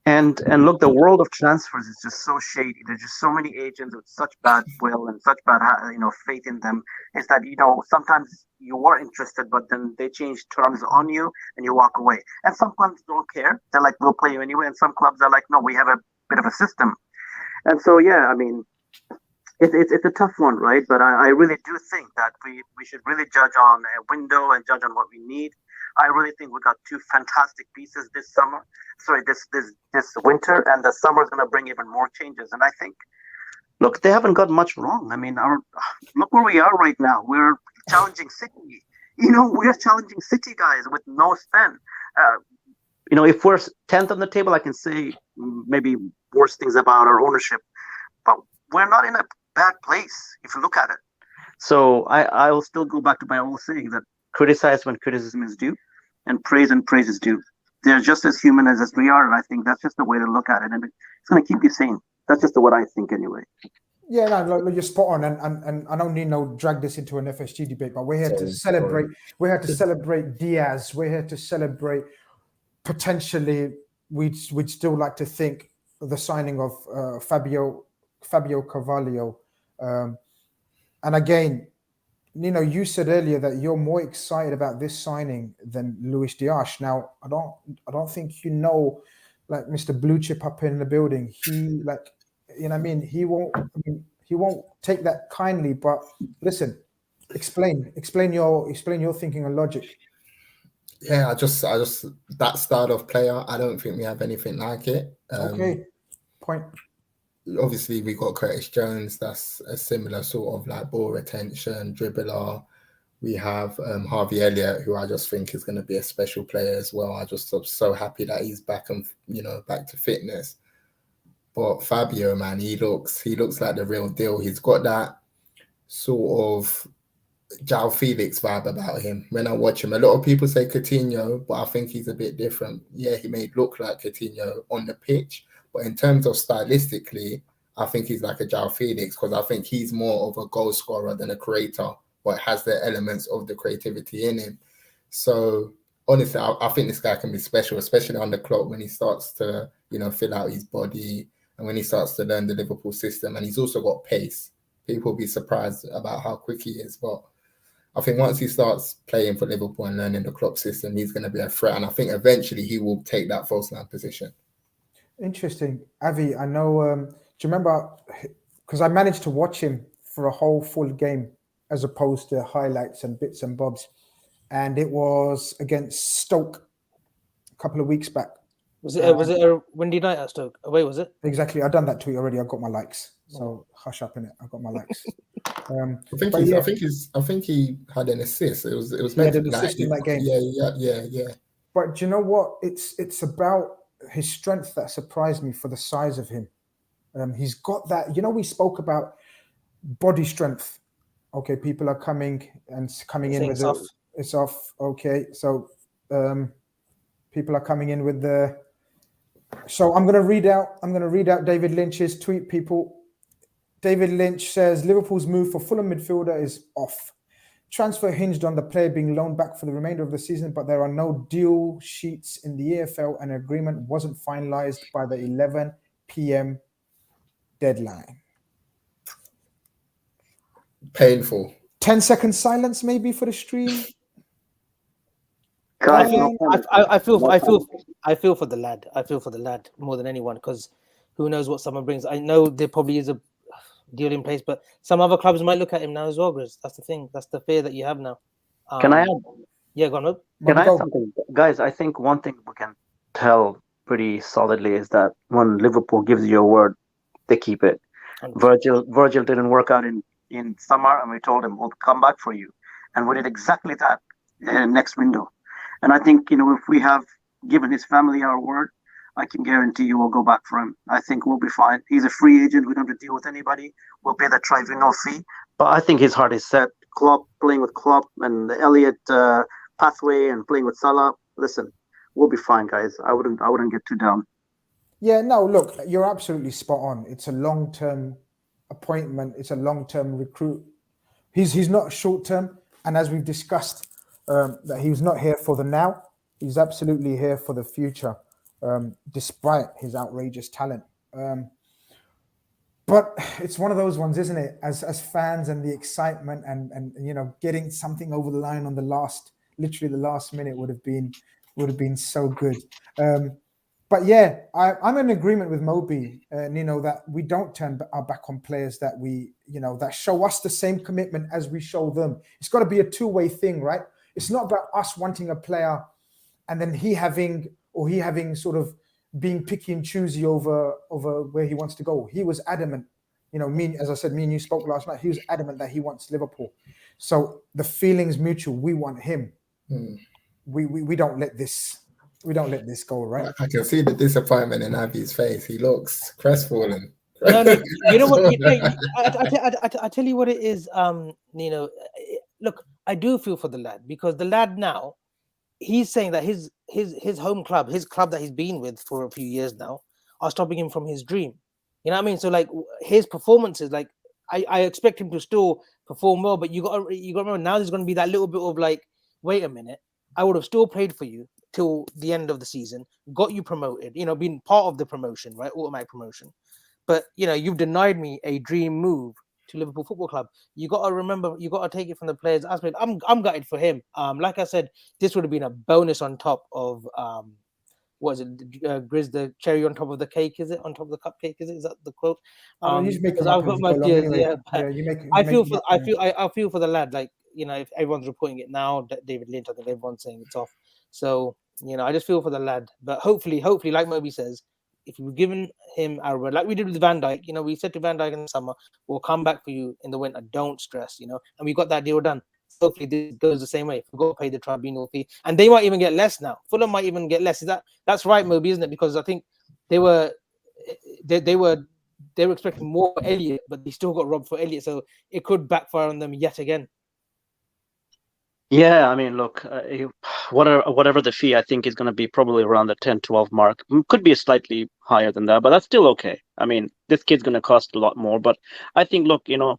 And look, the world of transfers is just so shady. There's just so many agents with such bad will and such bad, you know, faith in them. Is that, you know, sometimes you are interested, but then they change terms on you and you walk away. And some clubs don't care. They're like, we'll play you anyway. And some clubs are like, no, we have a bit of a system. And so, yeah, I mean, it's a tough one, right? But I really do think that we should really judge on a window and judge on what we need. I really think we got two fantastic pieces this winter, and the summer is going to bring even more changes. And I think, look, they haven't got much wrong. I mean, look where we are right now. We're challenging City. You know, we're challenging City, guys, with no spend. You know, if we're 10th on the table, I can say maybe worse things about our ownership, but we're not in a bad place if you look at it. So I will still go back to my old saying that criticize when criticism is due, and praise is due. They're just as human as we are, and I think that's just the way to look at it, and it's going to keep you sane. That's just what I think, anyway. Yeah, no, you're spot on, and I don't need drag this into an FSG debate, but we're here to celebrate. We're here to celebrate Diaz. We're here to celebrate potentially. We'd still like to think the signing of Fabio Carvalho, and again, you know, you said earlier that you're more excited about this signing than Luis Diaz. Now, I don't think, you know, like Mr. Blue Chip up in the building. He, like, you know what I mean? He won't. I mean, take that kindly. But listen, explain your thinking and logic. Yeah, I just that style of player, I don't think we have anything like it. Okay, point. Obviously, we got Curtis Jones. That's a similar sort of like ball retention, dribbler. We have Harvey Elliott, who I just think is going to be a special player as well. I'm so happy that he's back and back to fitness. But Fabio, man, he looks like the real deal. He's got that sort of João Felix vibe about him. When I watch him, a lot of people say Coutinho, but I think he's a bit different. Yeah, he may look like Coutinho on the pitch, but in terms of stylistically, I think he's like a João Felix, because I think he's more of a goal scorer than a creator, but has the elements of the creativity in him. So honestly, I think this guy can be special, especially on the clock when he starts to, fill out his body and when he starts to learn the Liverpool system. And he's also got pace. People will be surprised about how quick he is. But I think once he starts playing for Liverpool and learning the Klopp system, he's going to be a threat. And I think eventually he will take that false nine position. Interesting. Avi, I know, do you remember, because I managed to watch him for a whole full game as opposed to highlights and bits and bobs. And it was against Stoke a couple of weeks back. Was it a windy night at Stoke? Away, was it? Exactly. I've done that tweet already. I got my likes. So hush up in it. I got my likes. I think he had an assist. It was meant to be assist in that game. Yeah. But do you know what? It's about his strength that surprised me for the size of him. He's got that. We spoke about body strength. Okay, people are coming in with it's off. Okay, so people are coming in with the. So I'm going to read out David Lynch's tweet. People, David Lynch says Liverpool's move for Fulham midfielder is off. Transfer hinged on the player being loaned back for the remainder of the season, but there are no deal sheets in the EFL, and an agreement wasn't finalised by the 11 p.m. deadline. Painful. 10-second silence maybe for the stream. I feel for the lad. I feel for the lad more than anyone, because who knows what someone brings. I know there probably is a deal in place, but some other clubs might look at him now as well, Grizz. That's the thing. That's the fear that you have now. Can I add? Yeah, go on, Rob. Can I add something? Guys, I think one thing we can tell pretty solidly is that when Liverpool gives you a word, they keep it. Virgil didn't work out in summer, and we told him we'll come back for you, and we did exactly that next window. And I think if we have given his family our word, I can guarantee you we'll go back for him. I think we'll be fine. He's a free agent. We don't have to deal with anybody. We'll pay the tribunal fee. But I think his heart is set. Klopp, playing with Klopp and the Elliott pathway and playing with Salah. Listen, we'll be fine, guys. I wouldn't get too down. Yeah, no, look, you're absolutely spot on. It's a long-term appointment. It's a long-term recruit. He's not short-term. And as we've discussed, that he's not here for the now. He's absolutely here for the future, despite his outrageous talent. But it's one of those ones, isn't it? As fans and the excitement and getting something over the line on the last minute would have been so good. But yeah, I'm in agreement with Moby, Nino, that we don't turn our back on players that that show us the same commitment as we show them. It's got to be a two-way thing, right? It's not about us wanting a player and then he having sort of being picky and choosy over where he wants to go. He was adamant, as I said, me and you spoke last night. He was adamant that he wants Liverpool. So the feeling's mutual. We want him. We don't let this go, right? I can see the disappointment in Avi's face. He looks crestfallen. No, you know what? I tell you what it is. Look, I do feel for the lad, because the lad now, he's saying that his home club, his club that he's been with for a few years now, are stopping him from his dream. You know what I mean? So like his performances, like I expect him to still perform well, but you got to remember now there's going to be that little bit of like, wait a minute, I would have still played for you till the end of the season, got you promoted, being part of the promotion, right? Automatic promotion. But you've denied me a dream move to Liverpool Football Club. You got to remember, you got to take it from the players' aspect. I'm gutted for him. Like I said, this would have been a bonus on top of what is it, Grizz, the cherry on top of the cake, is it? On top of the cupcake, is it? Is that the quote? You just make Because them up I've got as you my go along ideas, anyway. yeah. But Yeah, you make I feel them for up, I feel for the lad. Like, you know, if everyone's reporting it now, David Lynch, I think everyone's saying it's off. So, you know, I just feel for the lad. But hopefully, like Moby says, if we've given him our word, like we did with Van Dijk, you know, we said to Van Dijk in the summer, we'll come back for you in the winter. Don't stress, you know, and we got that deal done. Hopefully this goes the same way. We've got to pay the tribunal fee, and they might even get less now. Fulham might even get less. That's right, Moby, isn't it? Because I think they were expecting more for Elliott, but they still got robbed for Elliott, so it could backfire on them yet again. Yeah, I mean, look, whatever the fee, I think is going to be probably around the 10-12 mark. Could be slightly higher than that, but that's still okay. I mean, this kid's going to cost a lot more, but I think, look, you know,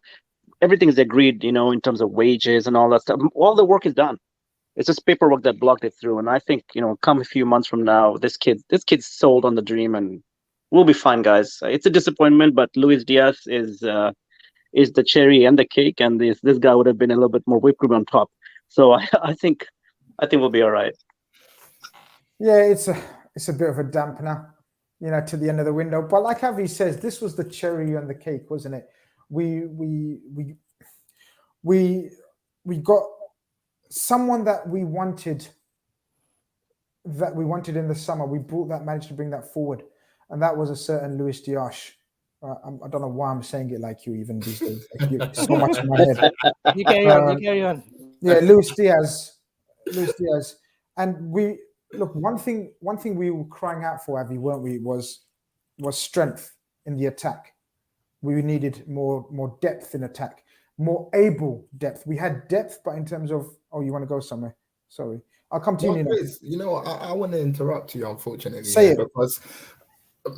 everything's agreed, you know, in terms of wages and all that stuff. All the work is done. It's just paperwork that blocked it through. And I think, you know, come a few months from now, this kid's sold on the dream, and we'll be fine, guys. It's a disappointment, but Luis Diaz is the cherry and the cake, and this guy would have been a little bit more whipped cream on top. So I think we'll be all right. Yeah, it's a bit of a dampener, you know, to the end of the window. But like Avi says, this was the cherry on the cake, wasn't it? We got someone that we wanted in the summer. We managed to bring that forward, and that was a certain Luis Diaz. I don't know why I'm saying it like you even these days. Like so much in my head. You carry on. Yeah, Luis Diaz, and we look. One thing we were crying out for, Avi, weren't we? Was strength in the attack. We needed more depth in attack, more able depth. We had depth, but in terms of you want to go somewhere? Sorry, I'll come to you. Chris, you know, I want to interrupt you, unfortunately. Say it. Because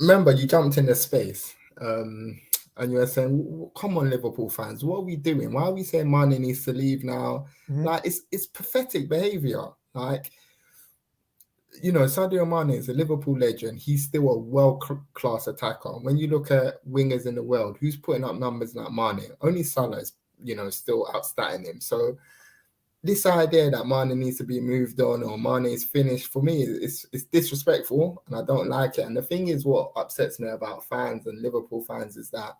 remember, you jumped in the space. And you were saying, come on, Liverpool fans, what are we doing? Why are we saying Mane needs to leave now? Mm-hmm. Like, it's pathetic behavior. Like, you know, Sadio Mane is a Liverpool legend. He's still a world-class attacker. When you look at wingers in the world, who's putting up numbers like Mane? Only Salah is, you know, still outstanding him. So this idea that Mane needs to be moved on or Mane is finished, for me, it's disrespectful, and I don't like it. And the thing is, what upsets me about fans and Liverpool fans is that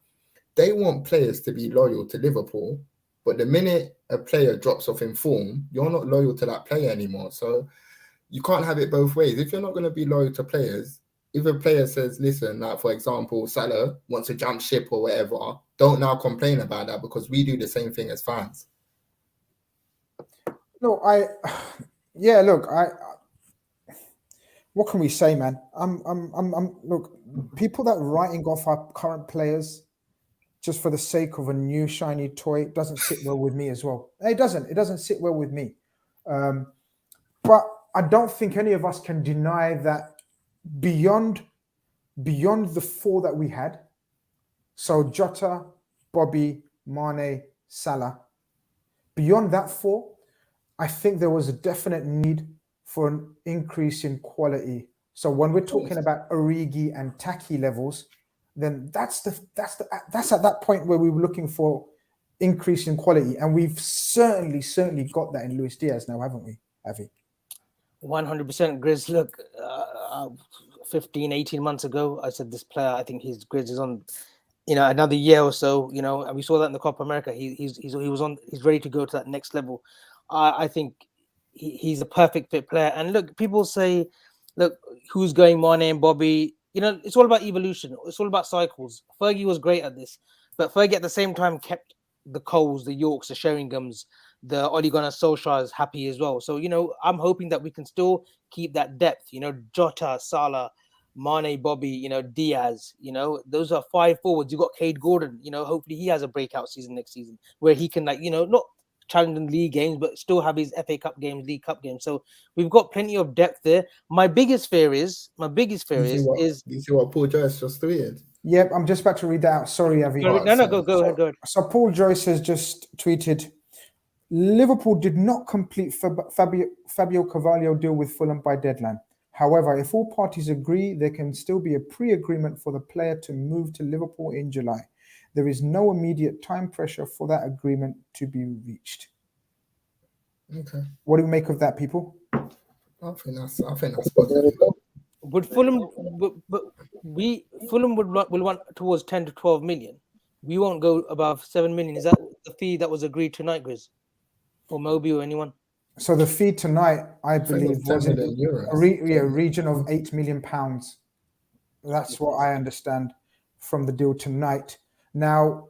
they want players to be loyal to Liverpool, but the minute a player drops off in form, you're not loyal to that player anymore. So you can't have it both ways. If you're not going to be loyal to players, if a player says, listen, like for example, Salah wants to jump ship or whatever, don't now complain about that, because we do the same thing as fans. No, what can we say, man? Look, people that writing off our current players just for the sake of a new shiny toy doesn't sit well with me as well. It doesn't sit well with me. But I don't think any of us can deny that beyond the four that we had, so Jota, Bobby, Mane, Salah, beyond that four, I think there was a definite need for an increase in quality. So when we're talking about Origi and Taki levels, then that's at that point where we were looking for increase in quality, and we've certainly got that in Luis Diaz now, haven't we, Avi? 100%, Grizz. Look, 18 months ago, I said this player, I think Grizz is on, you know, another year or so, you know, and we saw that in the Copa America. He's ready to go to that next level. I think he's a perfect fit player. And look, people say, look, who's going, Mane and Bobby? You know, it's all about evolution. It's all about cycles. Fergie was great at this, but Fergie at the same time kept the Coles, the Yorks, the Sheringham's, the Ole Gunnar Solskjaer's happy as well. So, you know, I'm hoping that we can still keep that depth. You know, Jota, Salah, Mane, Bobby, you know, Diaz, you know, those are 5 forwards. You got Cade Gordon, you know, hopefully he has a breakout season next season where he can, like, you know, not challenging league games, but still have his FA Cup games, League Cup games. So we've got plenty of depth there. My biggest fear is you see what Paul Joyce just tweeted? Yep, I'm just about to read that out. Sorry, Avi. Go ahead. So Paul Joyce has just tweeted, Liverpool did not complete Fabio Carvalho deal with Fulham by deadline. However, if all parties agree, there can still be a pre-agreement for the player to move to Liverpool in July. There is no immediate time pressure for that agreement to be reached. Okay. What do you make of that, people? I think that's positive. Would Fulham, but Fulham will want towards 10 to 12 million. We won't go above 7 million. Is that the fee that was agreed tonight, Grizz? Or Moby or anyone? So the fee tonight, I think it believe, was 10 was in million euros. a region of £8 million. That's what I understand from the deal tonight. Now,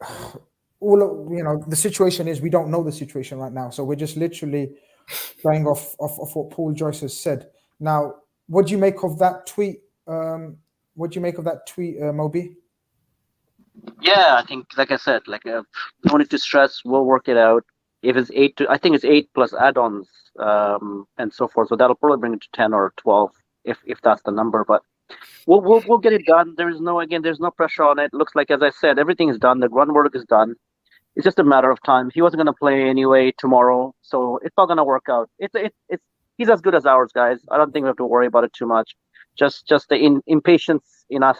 the situation is we don't know the situation right now, so we're just literally going off what Paul Joyce has said. Now, what do you make of that tweet? Moby? Yeah, I think, like I said, no need to stress. We'll work it out. If it's I think it's 8 plus add-ons and so forth. So that'll probably bring it to 10 or 12 if that's the number. But we'll get it done. There's no pressure on it. Looks like, as I said, everything is done. The groundwork is done. It's just a matter of time. He wasn't going to play anyway tomorrow, so it's all going to work out. He's as good as ours, guys. I don't think we have to worry about it too much. Just the impatience in us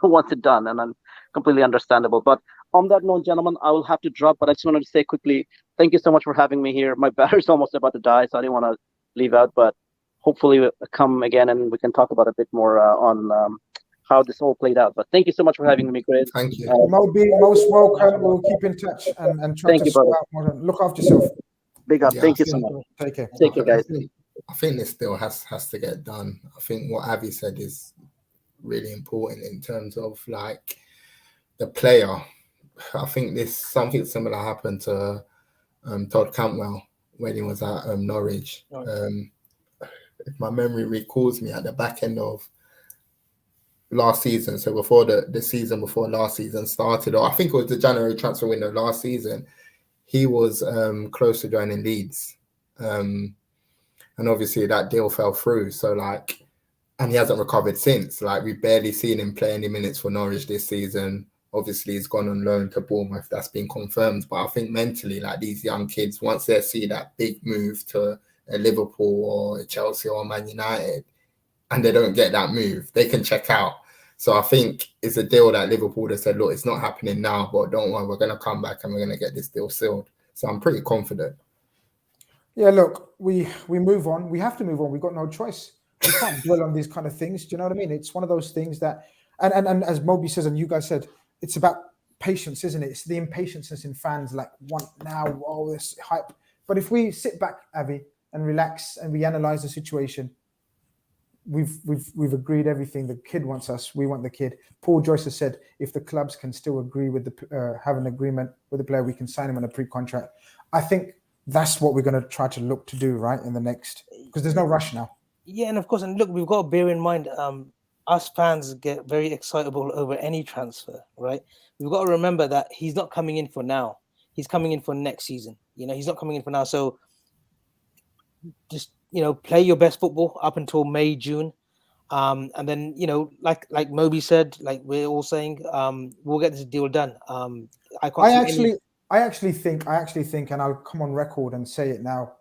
wants it done, and I'm completely understandable. But on that note, gentlemen, I will have to drop. But I just wanted to say quickly, thank you so much for having me here. My battery's almost about to die, so I didn't want to leave out. But hopefully, we'll come again and we can talk about a bit more on how this all played out. But thank you so much for having me, Chris. Thank you. Moby, most welcome. We'll keep in touch and try to sort out more. Look after yourself. Big up. Yeah, Thank you so much. Take care. Take care, guys. I think this still has to get done. I think what Avi said is really important in terms of like the player. I think something similar happened to Todd Cantwell when he was at Norwich. If my memory recalls me, at the back end of last season, so before the season before last season started, or I think it was the January transfer window last season, he was close to joining Leeds. And obviously that deal fell through. So and he hasn't recovered since. We've barely seen him play any minutes for Norwich this season. Obviously he's gone on loan to Bournemouth. That's been confirmed. But I think mentally, these young kids, once they see that big move to a Liverpool or a Chelsea or Man United, and they don't get that move, they can check out. So I think it's a deal that Liverpool have said, look, it's not happening now, but don't worry, we're going to come back and we're going to get this deal sealed. So I'm pretty confident. Yeah, look, we move on. We have to move on. We've got no choice. We can't dwell on these kind of things. Do you know what I mean? It's one of those things that, and as Moby says, and you guys said, it's about patience, isn't it? It's the impatience in fans want now, all this hype. But if we sit back, Avi, and relax and we analyze the situation, we've agreed everything. The kid wants us. We want the kid. Paul Joyce has said if the clubs can still agree with have an agreement with the player, we can sign him on a pre-contract. I think that's what we're going to try to look to do, right, in the next, because there's no rush now. Yeah, and of course, and look, we've got to bear in mind, us fans get very excitable over any transfer, right? We've got to remember that he's not coming in for now. He's coming in for next season. He's not coming in for now. So just, play your best football up until May, June. And then, like Moby said, like we're all saying, we'll get this deal done. I actually think, and I'll come on record and say it now.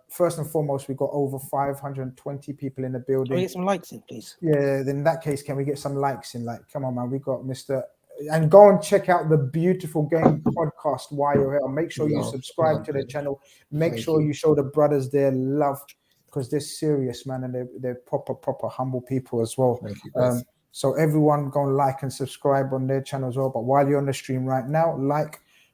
First and foremost, we've got over 520 people in the building. Can we get some likes in, please? Yeah, then in that case, can we get some likes in? Come on, man. We got Mr. And go and check out the Beautiful Game podcast while you're here. Make sure you subscribe to the channel. Make sure you show the brothers their love, because they're serious, man, and they're proper humble people as well. Thank you, so everyone go and like and subscribe on their channel as well. But while you're on the stream right now,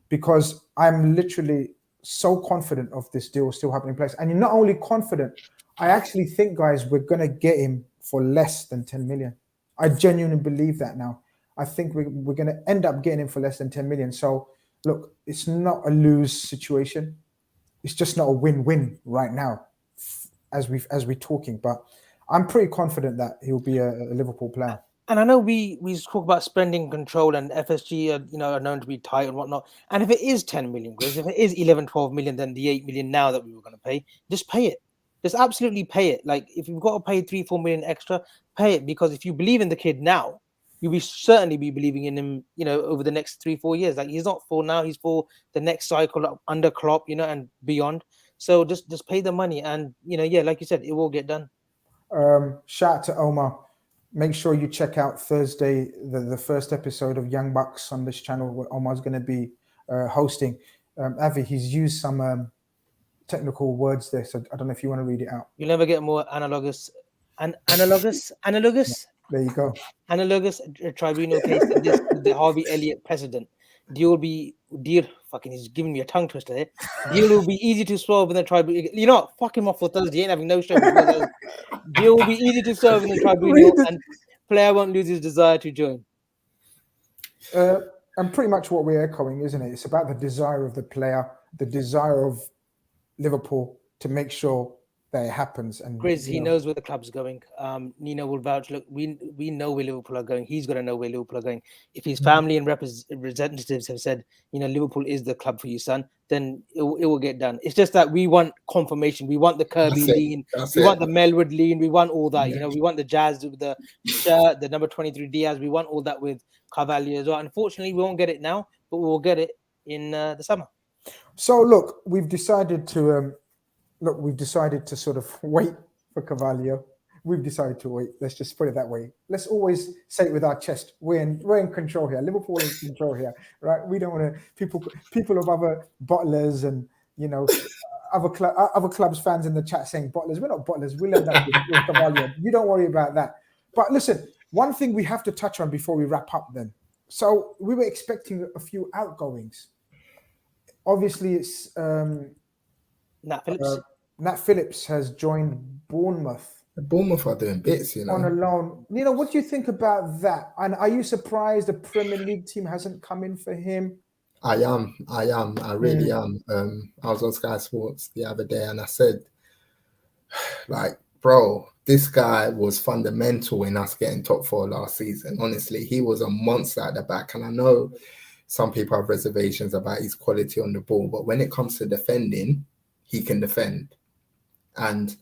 because I'm literally so confident of this deal still happening in place. And you're not only confident, I actually think, guys, we're going to get him for less than 10 million. I genuinely believe that now. I think we're going to end up getting him for less than 10 million. So, look, it's not a lose situation. It's just not a win-win right now as we're talking. But I'm pretty confident that he'll be a Liverpool player. And I know we talk about spending control, and FSG are known to be tight and whatnot. And if it is 10 million, Grizz, if it is 11, 12 million, then the 8 million now that we were going to pay, just pay it. Just absolutely pay it. If you've got to pay 3-4 million extra, pay it. Because if you believe in the kid now, you'll be certainly be believing in him, over the next 3-4 years. He's not for now, he's for the next cycle under Klopp, and beyond. So just pay the money, and like you said, it will get done. Shout out to Omar. Make sure you check out Thursday, the first episode of Young Bucks on this channel, where Omar's going to be hosting. Avi, he's used some technical words there, so I don't know if you want to read it out. You'll never get more analogous Analogous There you go. tribunal case to this, the Harvey Elliott precedent. Deal fucking, he's giving me a tongue twister here. Deal will be easy to solve in the tribunal. You know what? Fuck him off for Thursday. He ain't having no show before Thursday. Deal will be easy to solve in the tribunal, and player won't lose his desire to join. And pretty much what we're echoing, isn't it? It's about the desire of the player, the desire of Liverpool to make sure that it happens. And Grizz, he knows where the club's going. Nino will vouch. Look, we know where Liverpool are going. He's got to know where Liverpool are going. If his family and representatives have said, Liverpool is the club for you, son, then it will get done. It's just that we want confirmation. We want the Kirby lean. We want the Melwood lean. We want all that. We want the Jazz with the shirt, the number 23 Diaz. We want all that with Carvalho as well. Unfortunately, we won't get it now, but we'll get it in the summer. So look, we've decided to sort of wait for Carvalho. We've decided to wait. Let's just put it that way. Let's always say it with our chest. We're in control here. Liverpool is in control here, right? We don't want to people of other bottlers and other clubs fans in the chat saying bottlers. We're not bottlers. We'll end up with Carvalho. You don't worry about that. But listen, one thing we have to touch on before we wrap up. Then, so we were expecting a few outgoings. Obviously, it's Nat Phillips. Nat Phillips has joined Bournemouth. Bournemouth are doing bits, on a loan. What do you think about that? And are you surprised the Premier League team hasn't come in for him? I am. I really am. I was on Sky Sports the other day and I said, like, bro, this guy was fundamental in us getting top 4 last season. Honestly, he was a monster at the back. And I know some people have reservations about his quality on the ball, but when it comes to defending, he can defend. And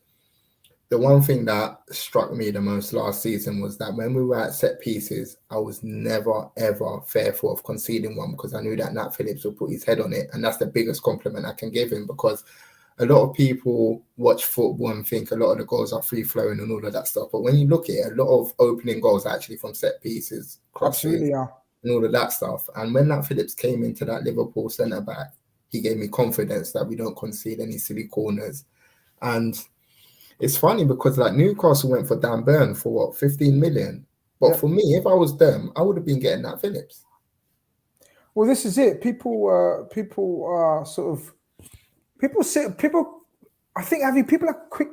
the one thing that struck me the most last season was that when we were at set pieces, I was never, ever fearful of conceding one because I knew that Nat Phillips would put his head on it. And that's the biggest compliment I can give him, because a lot of people watch football and think a lot of the goals are free-flowing and all of that stuff. But when you look at it, a lot of opening goals are actually from set pieces, crosses, and all of that stuff. And when Nat Phillips came into that Liverpool centre-back, he gave me confidence that we don't concede any silly corners. And it's funny because like Newcastle went for Dan Burn for what, 15 million? But for me, if I was them, I would have been getting Nat Phillips. Well, this is it. People are quick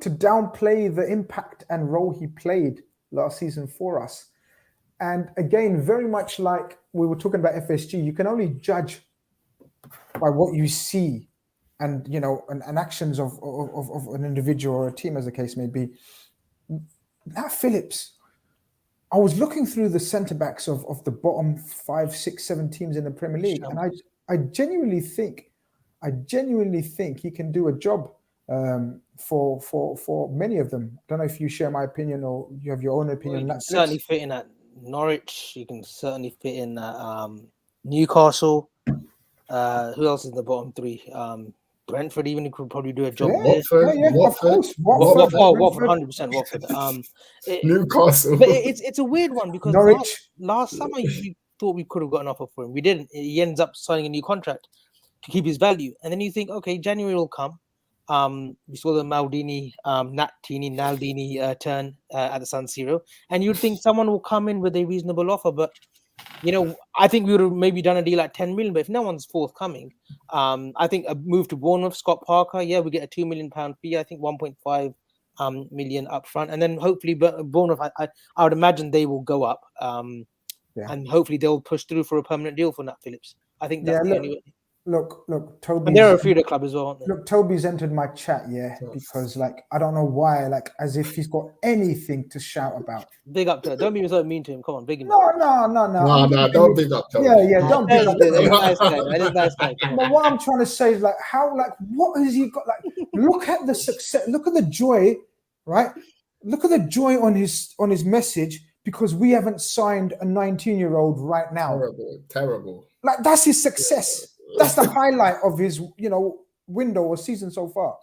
to downplay the impact and role he played last season for us. And again, very much like we were talking about FSG, you can only judge by what you see and actions of an individual or a team, as the case may be. Nat Phillips, I was looking through the centre backs of the bottom 5, 6, 7 teams in the Premier League, and I genuinely think he can do a job for many of them. I don't know if you share my opinion or you have your own opinion. You can certainly fit in at Norwich. You can certainly fit in at Newcastle. Who else is in the bottom 3? Brentford, even he could probably do a job there. Of course. Watford, 100% Watford. Newcastle. But it's a weird one because Norwich. last summer you thought we could have got an offer for him. We didn't. He ends up signing a new contract to keep his value. And then you think, okay, January will come. We saw the Naldini turn at the San Siro. And you'd think someone will come in with a reasonable offer. But, I think we would have maybe done a deal at 10 million. But if no one's forthcoming, I think a move to Bournemouth, Scott Parker, we get a £2 million fee. I think 1.5 million up front. And then hopefully Bournemouth, I would imagine they will go up. And hopefully they'll push through for a permanent deal for Nat Phillips. I think that's the only way. Look, Toby. And they're a feeder club as well, aren't they? Look, Toby's entered my chat, because I don't know why, as if he's got anything to shout about. Big up to Don't be so mean to him. Come on, big him. No, don't big up Toby. Don't big up. That is nice guy. But what I'm trying to say is what has he got? Look at the success. Look at the joy, right? Look at the joy on his message because we haven't signed a 19-year-old right now. Terrible. That's his success. That's the highlight of his, window or season so far.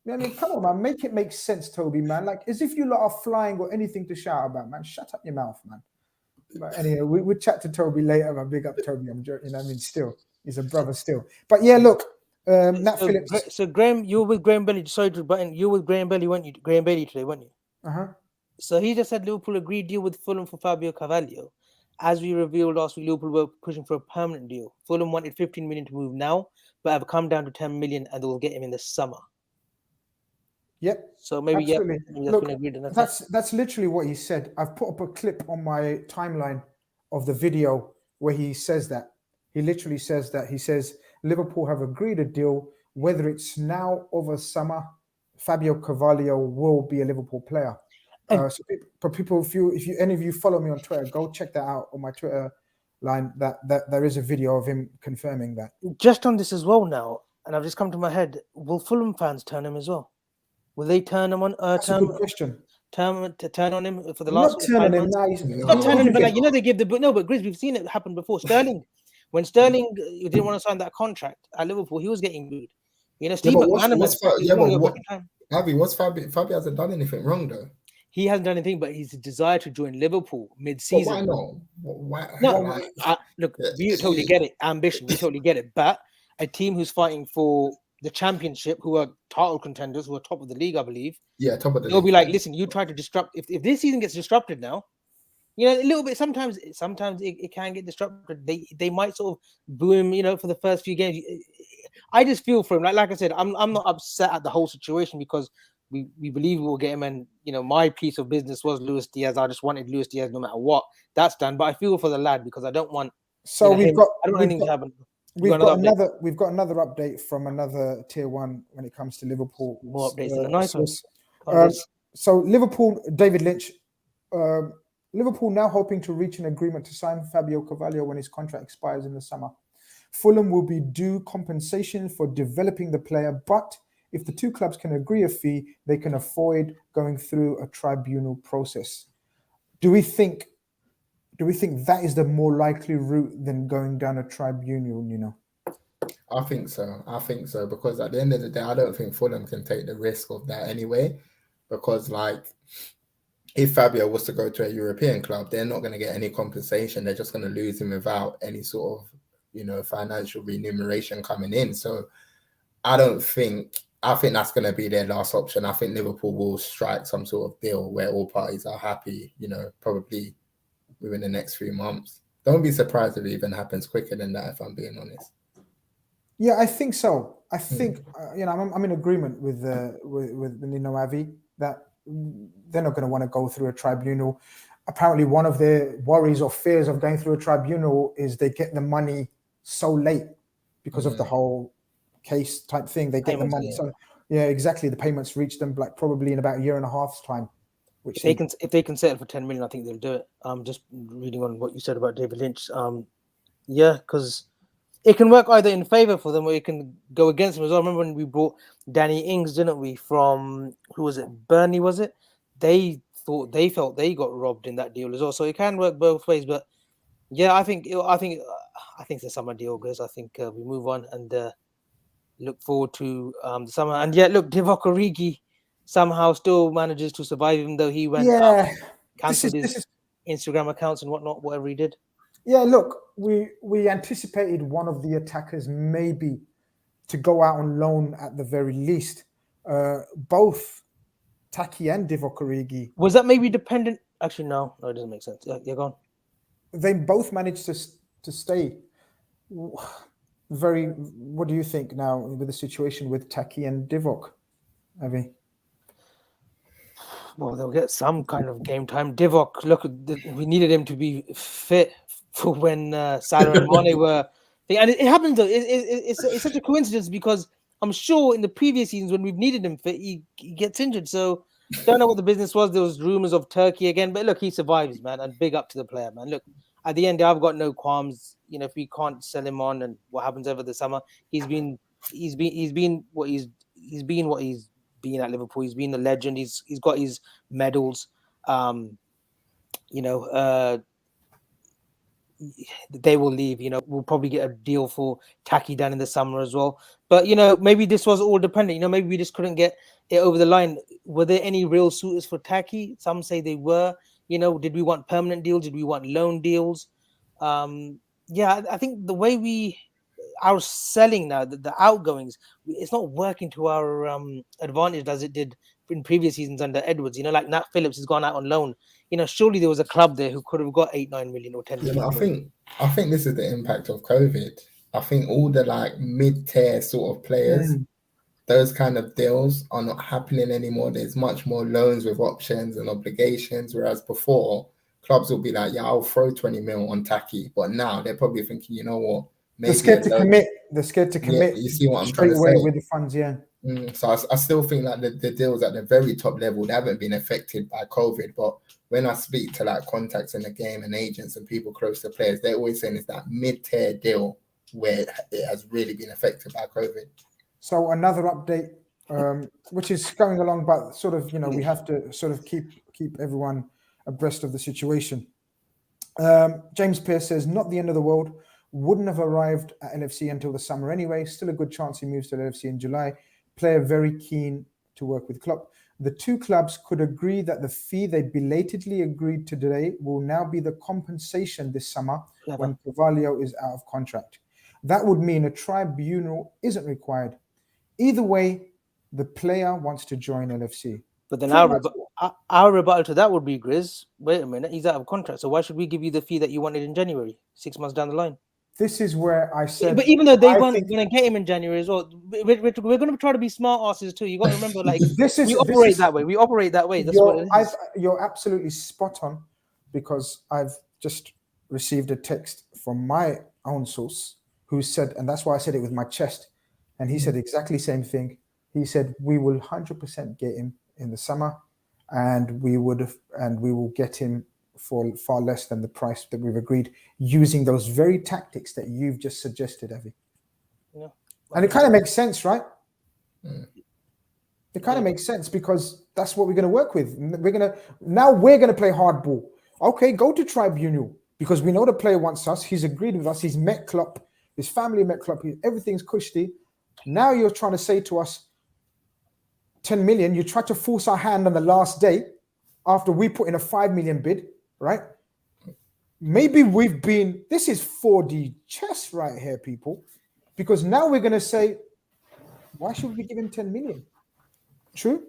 Come on, man. Make it make sense, Toby, man. As if you lot are flying or anything to shout about, man. Shut up your mouth, man. But anyway, we'll chat to Toby later. I big up Toby. I'm joking. Still, he's a brother still. But look, Nat Phillips. So Graham, you were with Graham Bailey. Sorry to button. You were with Graham Bailey, weren't you? Graham Bailey today, weren't you? So he just said Liverpool agreed deal with Fulham for Fabio Carvalho. As we revealed last week, Liverpool were pushing for a permanent deal. Fulham wanted 15 million to move now, but have come down to 10 million, and they'll get him in the summer. Yep. So maybe Absolutely. maybe that's Look, been agreed. And that's literally what he said. I've put up a clip on my timeline of the video where he says that. He literally says that. He says Liverpool have agreed a deal, whether it's now over summer. Fabio Carvalho will be a Liverpool player. So for people, if you any of you follow me on Twitter, go check that out on my Twitter line. That there is a video of him confirming that. Just on this as well now, and I've just come to my head: will Fulham fans turn him as well? Will they turn him on? That's a good question. Turn on him for the I'm last not turning 5 him months? now. He's Not turning him, but like they give the but Grizz, we've seen it happen before. Sterling, when Sterling didn't want to sign that contract at Liverpool, he was getting booed. Steve McManaman. Fabio hasn't done anything wrong though. He hasn't done anything, but his desire to join Liverpool mid-season. Why not? No, look, we totally get it. Ambition, we totally get it. But a team who's fighting for the championship, who are title contenders, who are top of the league, I believe. Yeah, top of the league. They'll be like, listen, you try to disrupt. If this season gets disrupted now, a little bit. Sometimes it can get disrupted. They might sort of boo him, for the first few games. I just feel for him. Like I said, I'm not upset at the whole situation because we believe we'll get him. And my piece of business was Luis Diaz. I just wanted Luis Diaz no matter what. That's done. But I feel for the lad because I don't want. So I don't want anything to happen. We've got another update from another tier one when it comes to Liverpool. More updates than the nice ones. So Liverpool, David Lynch, Liverpool now hoping to reach an agreement to sign Fabio Carvalho when his contract expires in the summer. Fulham will be due compensation for developing the player, but if the two clubs can agree a fee, they can avoid going through a tribunal process. Do we think that is the more likely route than going down a tribunal, I think so, because at the end of the day, I don't think Fulham can take the risk of that anyway, because if Fabio was to go to a European club, they're not going to get any compensation. They're just going to lose him without any sort of, financial remuneration coming in. So I think that's going to be their last option. I think Liverpool will strike some sort of deal where all parties are happy, probably within the next few months. Don't be surprised if it even happens quicker than that, if I'm being honest. Yeah, I think so. I think, I'm in agreement with Nino Avi that they're not going to want to go through a tribunal. Apparently, one of their worries or fears of going through a tribunal is they get the money so late because of the whole case type thing. They get the money. So, yeah, exactly. The payments reach them probably in about a year and a half's time. Which if they can settle for 10 million, I think they'll do it. Just reading on what you said about David Lynch. Because it can work either in favor for them or it can go against them as well. I remember when we brought Danny Ings, didn't we? From who was it? Burnley, was it? They felt they got robbed in that deal as well. So it can work both ways. But yeah, I think it's a summer deal, guys. I think we move on and look forward to the summer. And yeah, look, Divock Origi somehow still manages to survive, even though he went cancelled his Instagram accounts and whatnot, whatever he did. Yeah, look, we anticipated one of the attackers maybe to go out on loan at the very least. Both Taki and Divock Origi. Was that maybe dependent? Actually, no, it doesn't make sense. Yeah, go on. They both managed to stay. What do you think now with the situation with Taki and Divock, Avi? Well, they'll get some kind of game time. Divock, look, we needed him to be fit for when Salah and Mane were. And it happens though. It's such a coincidence because I'm sure in the previous seasons when we've needed him fit, he gets injured. So don't know what the business was. There was rumors of Turkey again, but look, he survives, man. And big up to the player, man. Look, at the end, I've got no qualms. If we can't sell him on, and what happens over the summer, he's been what he's been at Liverpool. He's been a legend. He's got his medals. They will leave. We'll probably get a deal for Taki down in the summer as well. But maybe this was all dependent. Maybe we just couldn't get it over the line. Were there any real suitors for Taki? Some say they were. Did we want permanent deals? Did we want loan deals? I think the way our selling now, the outgoings, it's not working to our advantage as it did in previous seasons under Edwards. You know, like Nat Phillips has gone out on loan. You know, surely there was a club there who could have got 8, 9 million or 10 Yeah, million. but I think this is the impact of COVID. I think all the like mid-tier sort of players, those kind of deals are not happening anymore. There's much more loans with options and obligations, whereas before clubs will be like, yeah, I'll throw 20 mil on Taki, but now they're probably thinking, you know what, They're maybe scared to a loan. commit. They're scared to Yeah, commit you see what I'm straight trying to away say? with the funds. Yeah. So I still think like the deals at the very top level, they haven't been affected by COVID. But when I speak to like contacts in the game and agents and people close to players, they're always saying it's that mid-tier deal where it has really been affected by COVID. So another update, which is going along, but sort of, you know, we have to sort of keep everyone abreast of the situation. James Pearce says, not the end of the world. Wouldn't have arrived at LFC until the summer anyway. Still a good chance he moves to LFC in July. Player very keen to work with Klopp. The two clubs could agree that the fee they belatedly agreed to today will now be the compensation this summer when Carvalho is out of contract. That would mean a tribunal isn't required. Either way, the player wants to join LFC. But then our rebuttal to that would be, Grizz, wait a minute, he's out of contract. So why should we give you the fee that you wanted in January, 6 months down the line? This is where I said... But even though they weren't going to get him in January as well, we're going to try to be smart asses too. You got to remember, like, we operate that way. We operate that way. That's what it is. You're absolutely spot on, because I've just received a text from my own source who said, and that's why I said it with my chest, and he said exactly the same thing. He said, we will 100% get him in the summer, and we will get him for far less than the price that we've agreed, using those very tactics that you've just suggested, Avi. Yeah. And it kind of makes sense, right? It kind of makes sense, because that's what we're going to work with. We're going to play hardball. Okay, go to tribunal, because we know the player wants us. He's agreed with us. He's met Klopp. His family met Klopp. Everything's cushy. Now you're trying to say to us, 10 million, you try to force our hand on the last day after we put in a 5 million bid, right? Maybe this is 4D chess right here, people, because now we're going to say, why should we give him 10 million? True.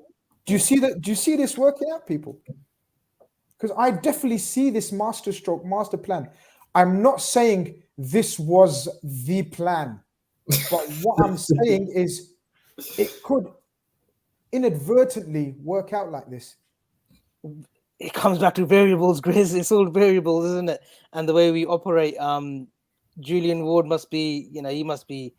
Do you see that? Do you see this working out, people? Because I definitely see this master plan. I'm not saying this was the plan, but what I'm saying is it could inadvertently work out like this. It comes back to variables, Grizz. It's all variables, isn't it? And the way we operate. Julian Ward must be, he must be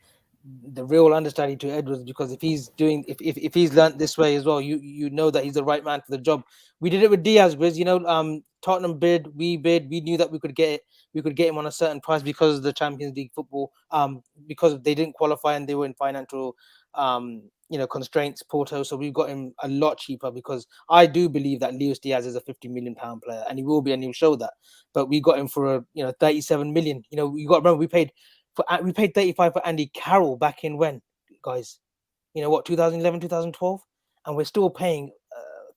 the real understudy to Edwards, because if he's learnt this way as well, you know that he's the right man for the job. We did it with Diaz, Grizz. Tottenham bid, we knew that we could get him on a certain price because of the Champions League football, because they didn't qualify and they were in financial constraints, Porto. So we got him a lot cheaper, because I do believe that Luis Diaz is a 50 million pound player, and he will be, and he'll show that. But we got him for 37 million. You got to remember we paid 35 for Andy Carroll back in when, guys? 2011, 2012, and we're still paying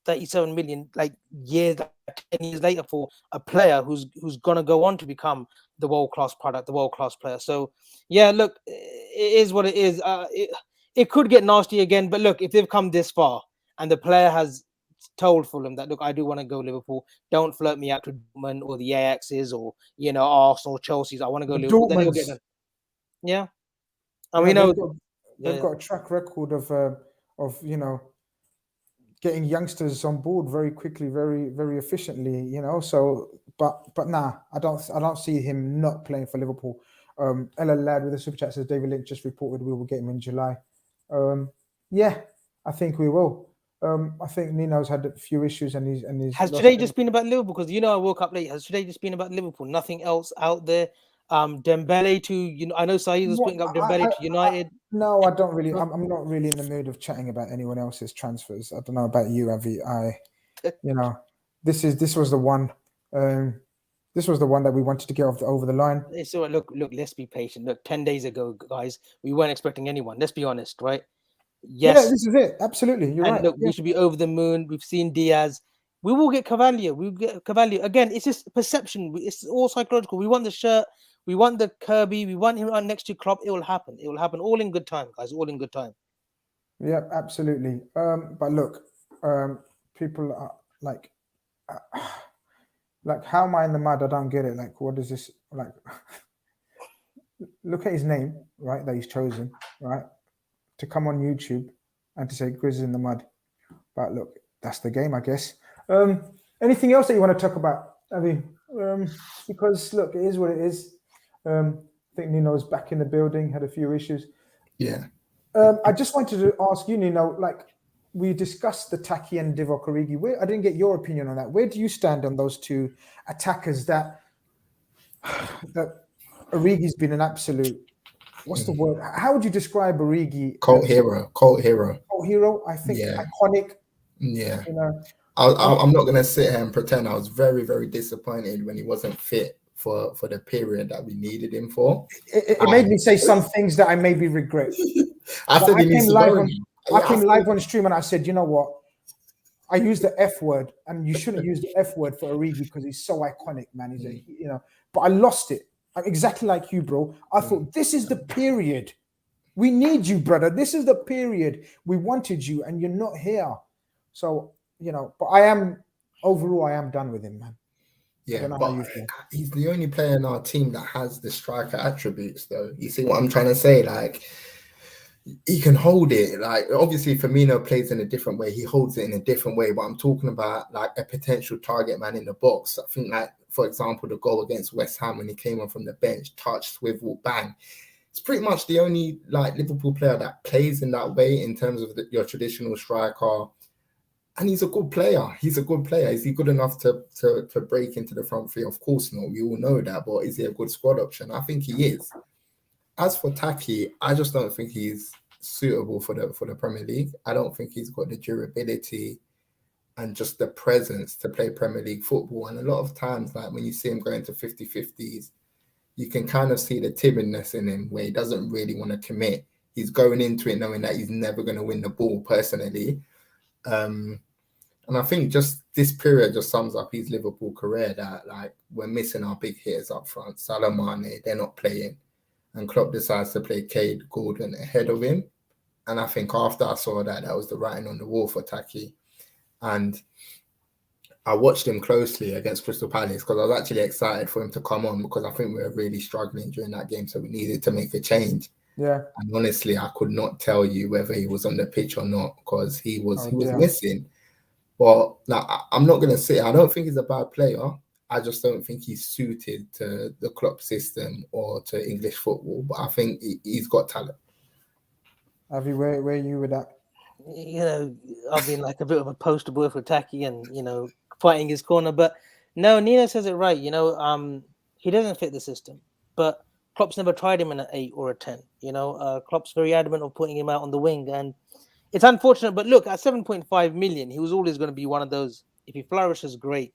37 million 10 years later for a player who's gonna go on to become the world-class product, the world-class player. So yeah, look, it is what it is. It could get nasty again, but look, if they've come this far and the player has told Fulham that, look, I do want to go Liverpool, don't flirt me out to Dortmund or the Ajaxes or Arsenal, Chelsea's. I want to go Liverpool. Then he'll get done. Yeah, and we know they've got a track record of getting youngsters on board very quickly, very, very efficiently. So but nah, I don't see him not playing for Liverpool. Ella Ladd with the super chat says David Lynch just reported we will get him in July. Yeah, I think we will. I think Nino's had a few issues and he's has today just been about Liverpool, because I woke up late. Has today just been about Liverpool? Nothing else out there. Dembele to I know Saeed was putting up Dembele to United. No, I don't really. I'm not really in the mood of chatting about anyone else's transfers. I don't know about you, Avi. This was the one. This was the one that we wanted to get over the line. So look. Let's be patient. Look, 10 days ago, guys, we weren't expecting anyone. Let's be honest, right? Yes, yeah, this is it. Absolutely, you're right. Look, we should be over the moon. We've seen Diaz. We will get Carvalho. We will get Carvalho again. It's just perception. It's all psychological. We want the shirt. We want the Kirby. We want him right next to Klopp. It will happen. It will happen all in good time, guys. All in good time. Yeah, absolutely. But look, people are like how am I in the mud? I don't get it. Like, what is this? Like, look at his name, right? That he's chosen, right, to come on YouTube and to say Grizz in the mud. But look, that's the game, I guess. Anything else that you want to talk about, Avi? Because look, it is what it is. I think Nino's back in the building, had a few issues. Yeah. I just wanted to ask you, Nino, like we discussed the Taki and Divock Origi. I didn't get your opinion on that. Where do you stand on those two attackers that Origi's been an absolute, what's the word? How would you describe Origi? Cult hero. Cult hero, I think, iconic. Yeah. You know, I'm not going to sit here and pretend I was very, very disappointed when he wasn't fit for the period that we needed him for. It made me say some things that I maybe regret. I came live on stream and I said, you know what? I used the F word, and you shouldn't use the F word for Origi because he's so iconic, man. He's you know, but I lost it. I'm exactly like you, bro. I thought this is the period. We need you, brother. This is the period. We wanted you, and you're not here. So, you know, but I am done with him, man. Yeah, but he's the only player in our team that has the striker attributes, though. You see what I'm trying to say? Like, he can hold it. Like, obviously, Firmino plays in a different way. He holds it in a different way. But I'm talking about, like, a potential target man in the box. I think, like, for example, the goal against West Ham when he came on from the bench, touch, swivel, bang. It's pretty much the only, like, Liverpool player that plays in that way in terms of your traditional striker. And he's a good player. Is he good enough to break into the front three? Of course not. We all know that. But is he a good squad option? I think he is. As for Taki, I just don't think he's suitable for the Premier League. I don't think he's got the durability and just the presence to play Premier League football. And a lot of times, like when you see him going to 50-50s, you can kind of see the timidness in him where he doesn't really want to commit. He's going into it knowing that he's never going to win the ball personally. And I think just this period just sums up his Liverpool career, that like we're missing our big hitters up front. Salah, Mane, they're not playing. And Klopp decides to play Cade Gordon ahead of him. And I think after I saw that was the writing on the wall for Taki. And I watched him closely against Crystal Palace because I was actually excited for him to come on because I think we were really struggling during that game. So we needed to make a change. Yeah. And honestly, I could not tell you whether he was on the pitch or not because he was missing. But like, I'm not going to say I don't think he's a bad player. I just don't think he's suited to the Klopp system or to English football. But I think he's got talent. Avi, where are you with that? You know, I've been like a bit of a poster boy for Taki and, you know, fighting his corner. But no, Nino says it right. You know, he doesn't fit the system. But Klopp's never tried him in an 8 or a 10. You know, Klopp's very adamant of putting him out on the wing. And it's unfortunate. But look, at 7.5 million, he was always going to be one of those. If he flourishes, great.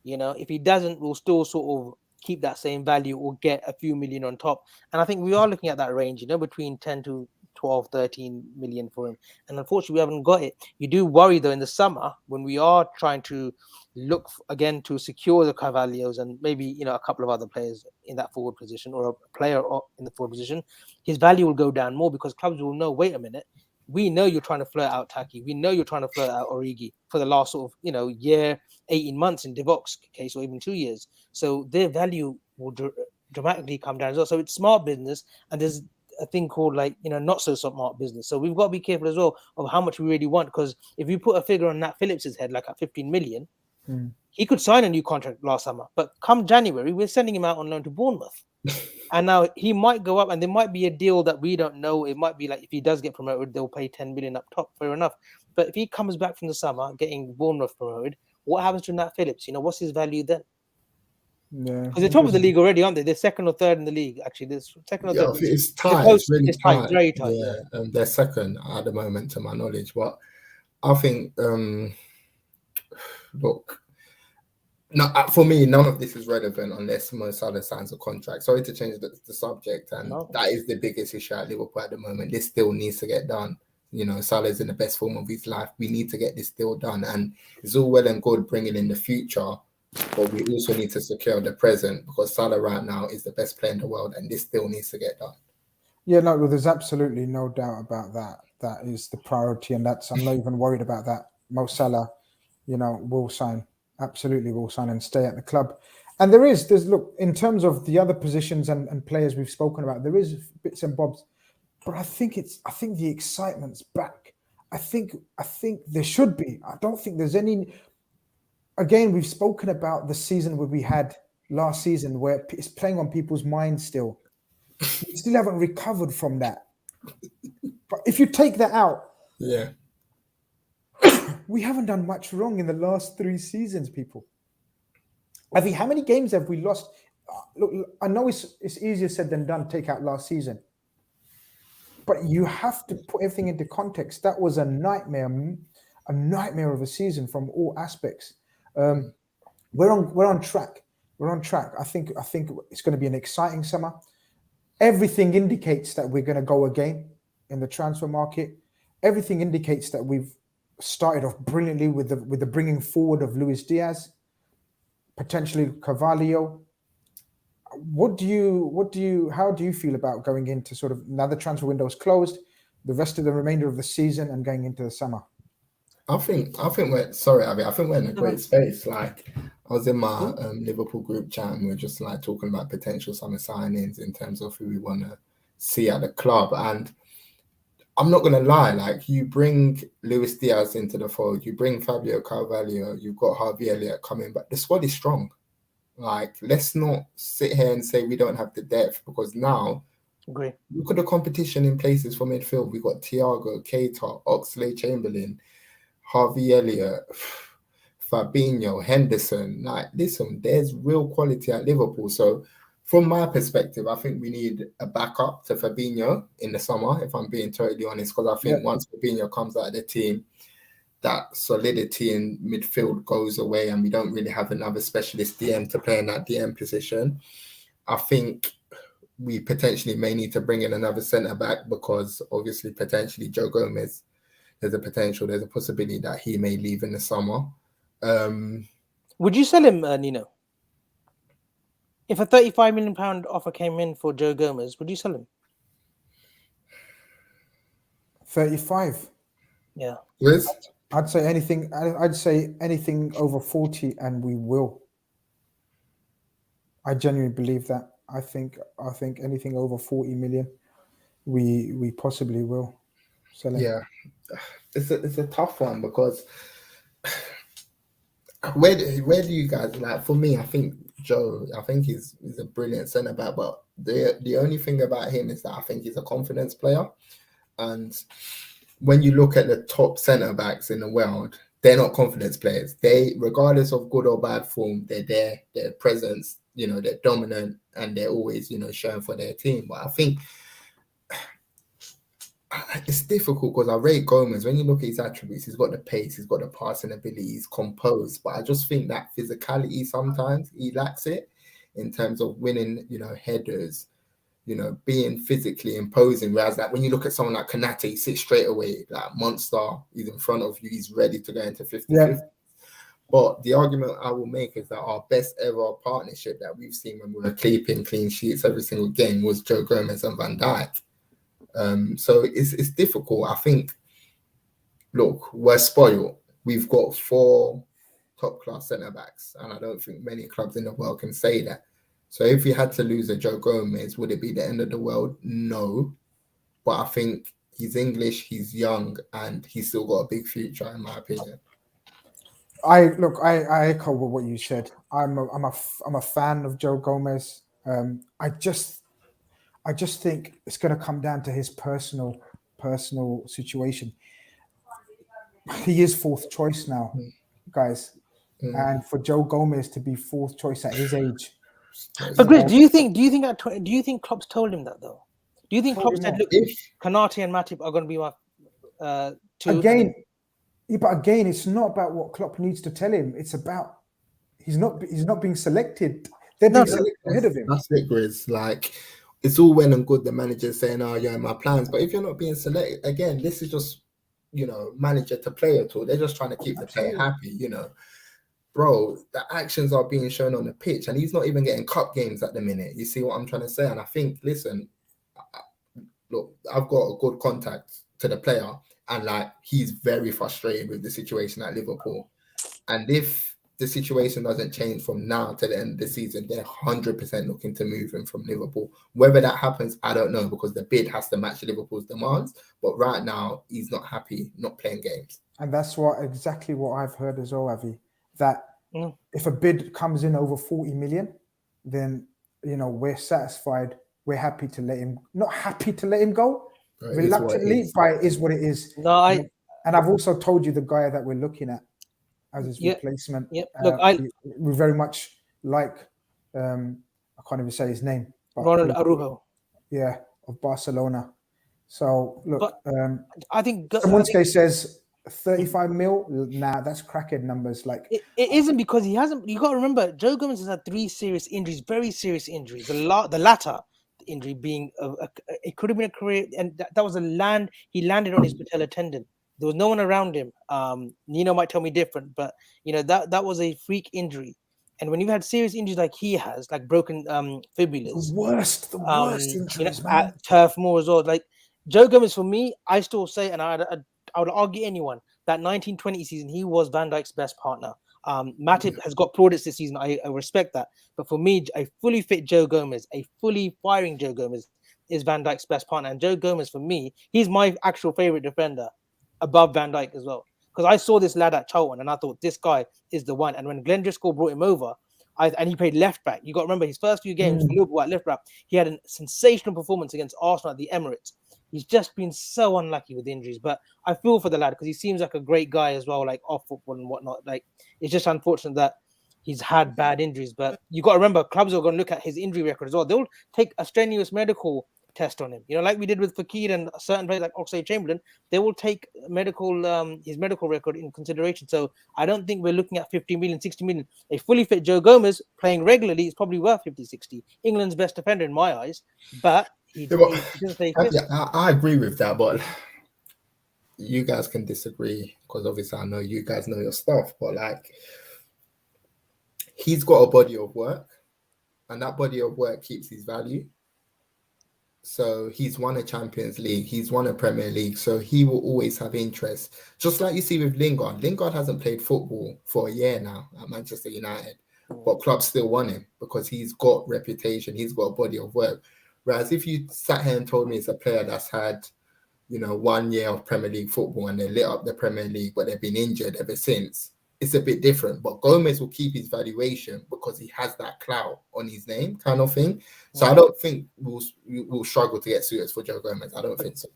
You know, if he doesn't, we'll still sort of keep that same value or get a few million on top. And I think we are looking at that range, you know, between 10 to 12, 13 million for him. And unfortunately, we haven't got it. You do worry, though, in the summer when we are trying to look again to secure the Carvalhos and maybe, you know, a couple of other players in that forward position or a player in the forward position, his value will go down more because clubs will know, wait a minute, we know you're trying to flirt out Taki. We know you're trying to flirt out Origi for the last sort of, you know, year, 18 months in Divock's case, or even 2 years. So their value will dramatically come down as well. So it's smart business, and there's a thing called like, you know, not so smart business. So we've got to be careful as well of how much we really want, because if you put a figure on Nat Phillips' head, like at 15 million, he could sign a new contract last summer. But come January, we're sending him out on loan to Bournemouth. And now he might go up, and there might be a deal that we don't know. It might be like if he does get promoted, they'll pay 10 million up top. Fair enough. But if he comes back from the summer, getting Bournemouth promoted, what happens to Nat Phillips? You know, what's his value then? Yeah, because they're top of the league already, aren't they? They're second or third in the league. Actually, they're second or third. It's tight. It's really tight. Very tight. Yeah. They're second at the moment, to my knowledge. But I think, look. No, for me, none of this is relevant unless Mo Salah signs a contract. Sorry to change the subject, and that is the biggest issue at Liverpool at the moment. This still needs to get done. You know, Salah's in the best form of his life. We need to get this deal done, and it's all well and good bringing in the future, but we also need to secure the present because Salah right now is the best player in the world, and this still needs to get done. Yeah, no, there's absolutely no doubt about that. That is the priority, and I'm not even worried about that. Mo Salah, will sign. Absolutely will sign and stay at the club. And there's look, in terms of the other positions and players we've spoken about, there is bits and bobs, but I think the excitement's back. I think there should be. I don't think there's any. Again, we've spoken about the season where we had last season, where it's playing on people's minds still. We still haven't recovered from that. But if you take that out, yeah, we haven't done much wrong in the last 3 seasons, people. I think, how many games have we lost? Look, I know it's easier said than done, take out last season. But you have to put everything into context. That was a nightmare of a season from all aspects. We're on track. We're on track. I think it's going to be an exciting summer. Everything indicates that we're going to go again in the transfer market. Everything indicates that we've started off brilliantly with the bringing forward of Luis Diaz, potentially Carvalho. How do you feel about going into sort of, now the transfer window is closed, the rest of the remainder of the season and going into the summer? I think we're in a great space. Like, I was in my Liverpool group chat and we are just like talking about potential summer signings in terms of who we want to see at the club. And I'm not going to lie, like, you bring Luis Diaz into the fold, you bring Fabio Carvalho, you've got Carvalho coming, but the squad is strong. Like, let's not sit here and say we don't have the depth, because now, agree. Look at the competition in places for midfield. We've got Thiago, Keita, Oxlade-Chamberlain, Harvey Elliott, Fabinho, Henderson. Like, listen, there's real quality at Liverpool. So from my perspective, I think we need a backup to Fabinho in the summer, if I'm being totally honest, because I think once Fabinho comes out of the team, that solidity in midfield goes away and we don't really have another specialist DM to play in that DM position. I think we potentially may need to bring in another centre-back, because obviously potentially Joe Gomez, there's a possibility that he may leave in the summer. Would you sell him, Nino? If a £35 million offer came in for Joe Gomez, would you sell him? 35. Yeah. Liz? I'd say anything. I'd say anything over 40, and we will. I genuinely believe that. I think anything over 40 million, we possibly will sell him. Yeah, it's a tough one, because where do you guys, like, for me, I think Joe, I think he's a brilliant centre back, but the only thing about him is that I think he's a confidence player, and when you look at the top centre backs in the world, they're not confidence players. They, regardless of good or bad form, they're there, their presence, they're dominant, and they're always, showing for their team. But I think it's difficult, because I rate Gomez. When you look at his attributes, he's got the pace, he's got the passing ability, he's composed. But I just think that physicality, sometimes he lacks it in terms of winning, headers, being physically imposing. Whereas, like, when you look at someone like Konate, he sits straight away, like, monster, he's in front of you, he's ready to go into 50-50. Yeah. But the argument I will make is that our best ever partnership that we've seen when we were keeping clean sheets every single game was Joe Gomez and Van Dijk. So it's difficult. I think, look, we're spoiled. We've got 4 top-class centre-backs, and I don't think many clubs in the world can say that. So if we had to lose a Joe Gomez, would it be the end of the world? No. But I think he's English, he's young, and he's still got a big future, in my opinion. I echo what you said. I'm a fan of Joe Gomez. I just think it's going to come down to his personal situation. He is 4th choice now, guys, and for Joe Gomez to be 4th choice at his age. But Chris, do you think Klopp's told him that though? Do you think Klopp said, "Look, Konate and Matip are going to be my 2 again"? But again, it's not about what Klopp needs to tell him. It's about he's not being selected. They're being selected ahead of him. That's it, Grizz. Like, it's all well and good the manager saying, "Oh, yeah, my plans," but if you're not being selected, again, this is just manager to player tool. They're just trying to keep the player happy. Bro, the actions are being shown on the pitch, and he's not even getting cup games at the minute. You see what I'm trying to say? And I think, listen, look, I've got a good contact to the player, and like he's very frustrated with the situation at Liverpool. And if the situation doesn't change from now to the end of the season, they're 100% looking to move him from Liverpool. Whether that happens, I don't know, because the bid has to match Liverpool's demands. But right now, he's not happy, not playing games. And that's exactly what I've heard as well, Avi, that if a bid comes in over 40 million, then, you know, we're satisfied. We're happy to let him, not happy to let him go, reluctantly, but it is what it is. No, and I've also told you the guy that we're looking at as his replacement. Yeah. Look, we very much like, I can't even say his name. Ronald Araujo. Yeah, of Barcelona. So look, I think Samunske says 35 mil. Nah, that's crackhead numbers. Like it isn't, because he hasn't. You got to remember, Joe Gomez has had 3 serious injuries, very serious injuries. The latter injury being it could have been a career, and that was he landed on his patella tendon. There was no one around him. Nino might tell me different, but you know that was a freak injury. And when you've had serious injuries like he has, like broken fibulas, the worst injuries, you know, man. at Turf Moor as well. Like Joe Gomez, for me, I still say, and I would argue anyone, that 1920 season he was Van Dijk's best partner. Matip has got plaudits this season. I respect that, but for me, a fully fit Joe Gomez, a fully firing Joe Gomez, is Van Dijk's best partner. And Joe Gomez, for me, he's my actual favorite defender, above Van Dijk as well, because I saw this lad at Charlton and I thought this guy is the one. And when Glenn Driscoll brought him over, and he played left back, you got to remember his first few games for Liverpool at left back, he had a sensational performance against Arsenal at the Emirates. He's just been so unlucky with injuries, but I feel for the lad because he seems like a great guy as well, like off football and whatnot. Like it's just unfortunate that he's had bad injuries, but you got to remember clubs are going to look at his injury record as well. They'll take a strenuous medical test on him, you know, like we did with Fekir and certain players like Oxlade-Chamberlain. They will take his medical record in consideration. So I don't think we're looking at 50 million, 60 million. A fully fit Joe Gomez playing regularly is probably worth 50, 60. England's best defender in my eyes, but he doesn't stay fit. I agree with that, but you guys can disagree because obviously I know you guys know your stuff, but like he's got a body of work and that body of work keeps his value. So he's won a Champions League, he's won a Premier League, so he will always have interest. Just like you see with Lingard. Lingard hasn't played football for a year now at Manchester United, but clubs still want him because he's got reputation, he's got a body of work. Whereas if you sat here and told me it's a player that's had, you know, 1 year of Premier League football and they lit up the Premier League, but they've been injured ever since, it's a bit different. But Gomez will keep his valuation because he has that clout on his name kind of thing. So I don't think we'll struggle to get suitors for Joe Gomez. I don't think so.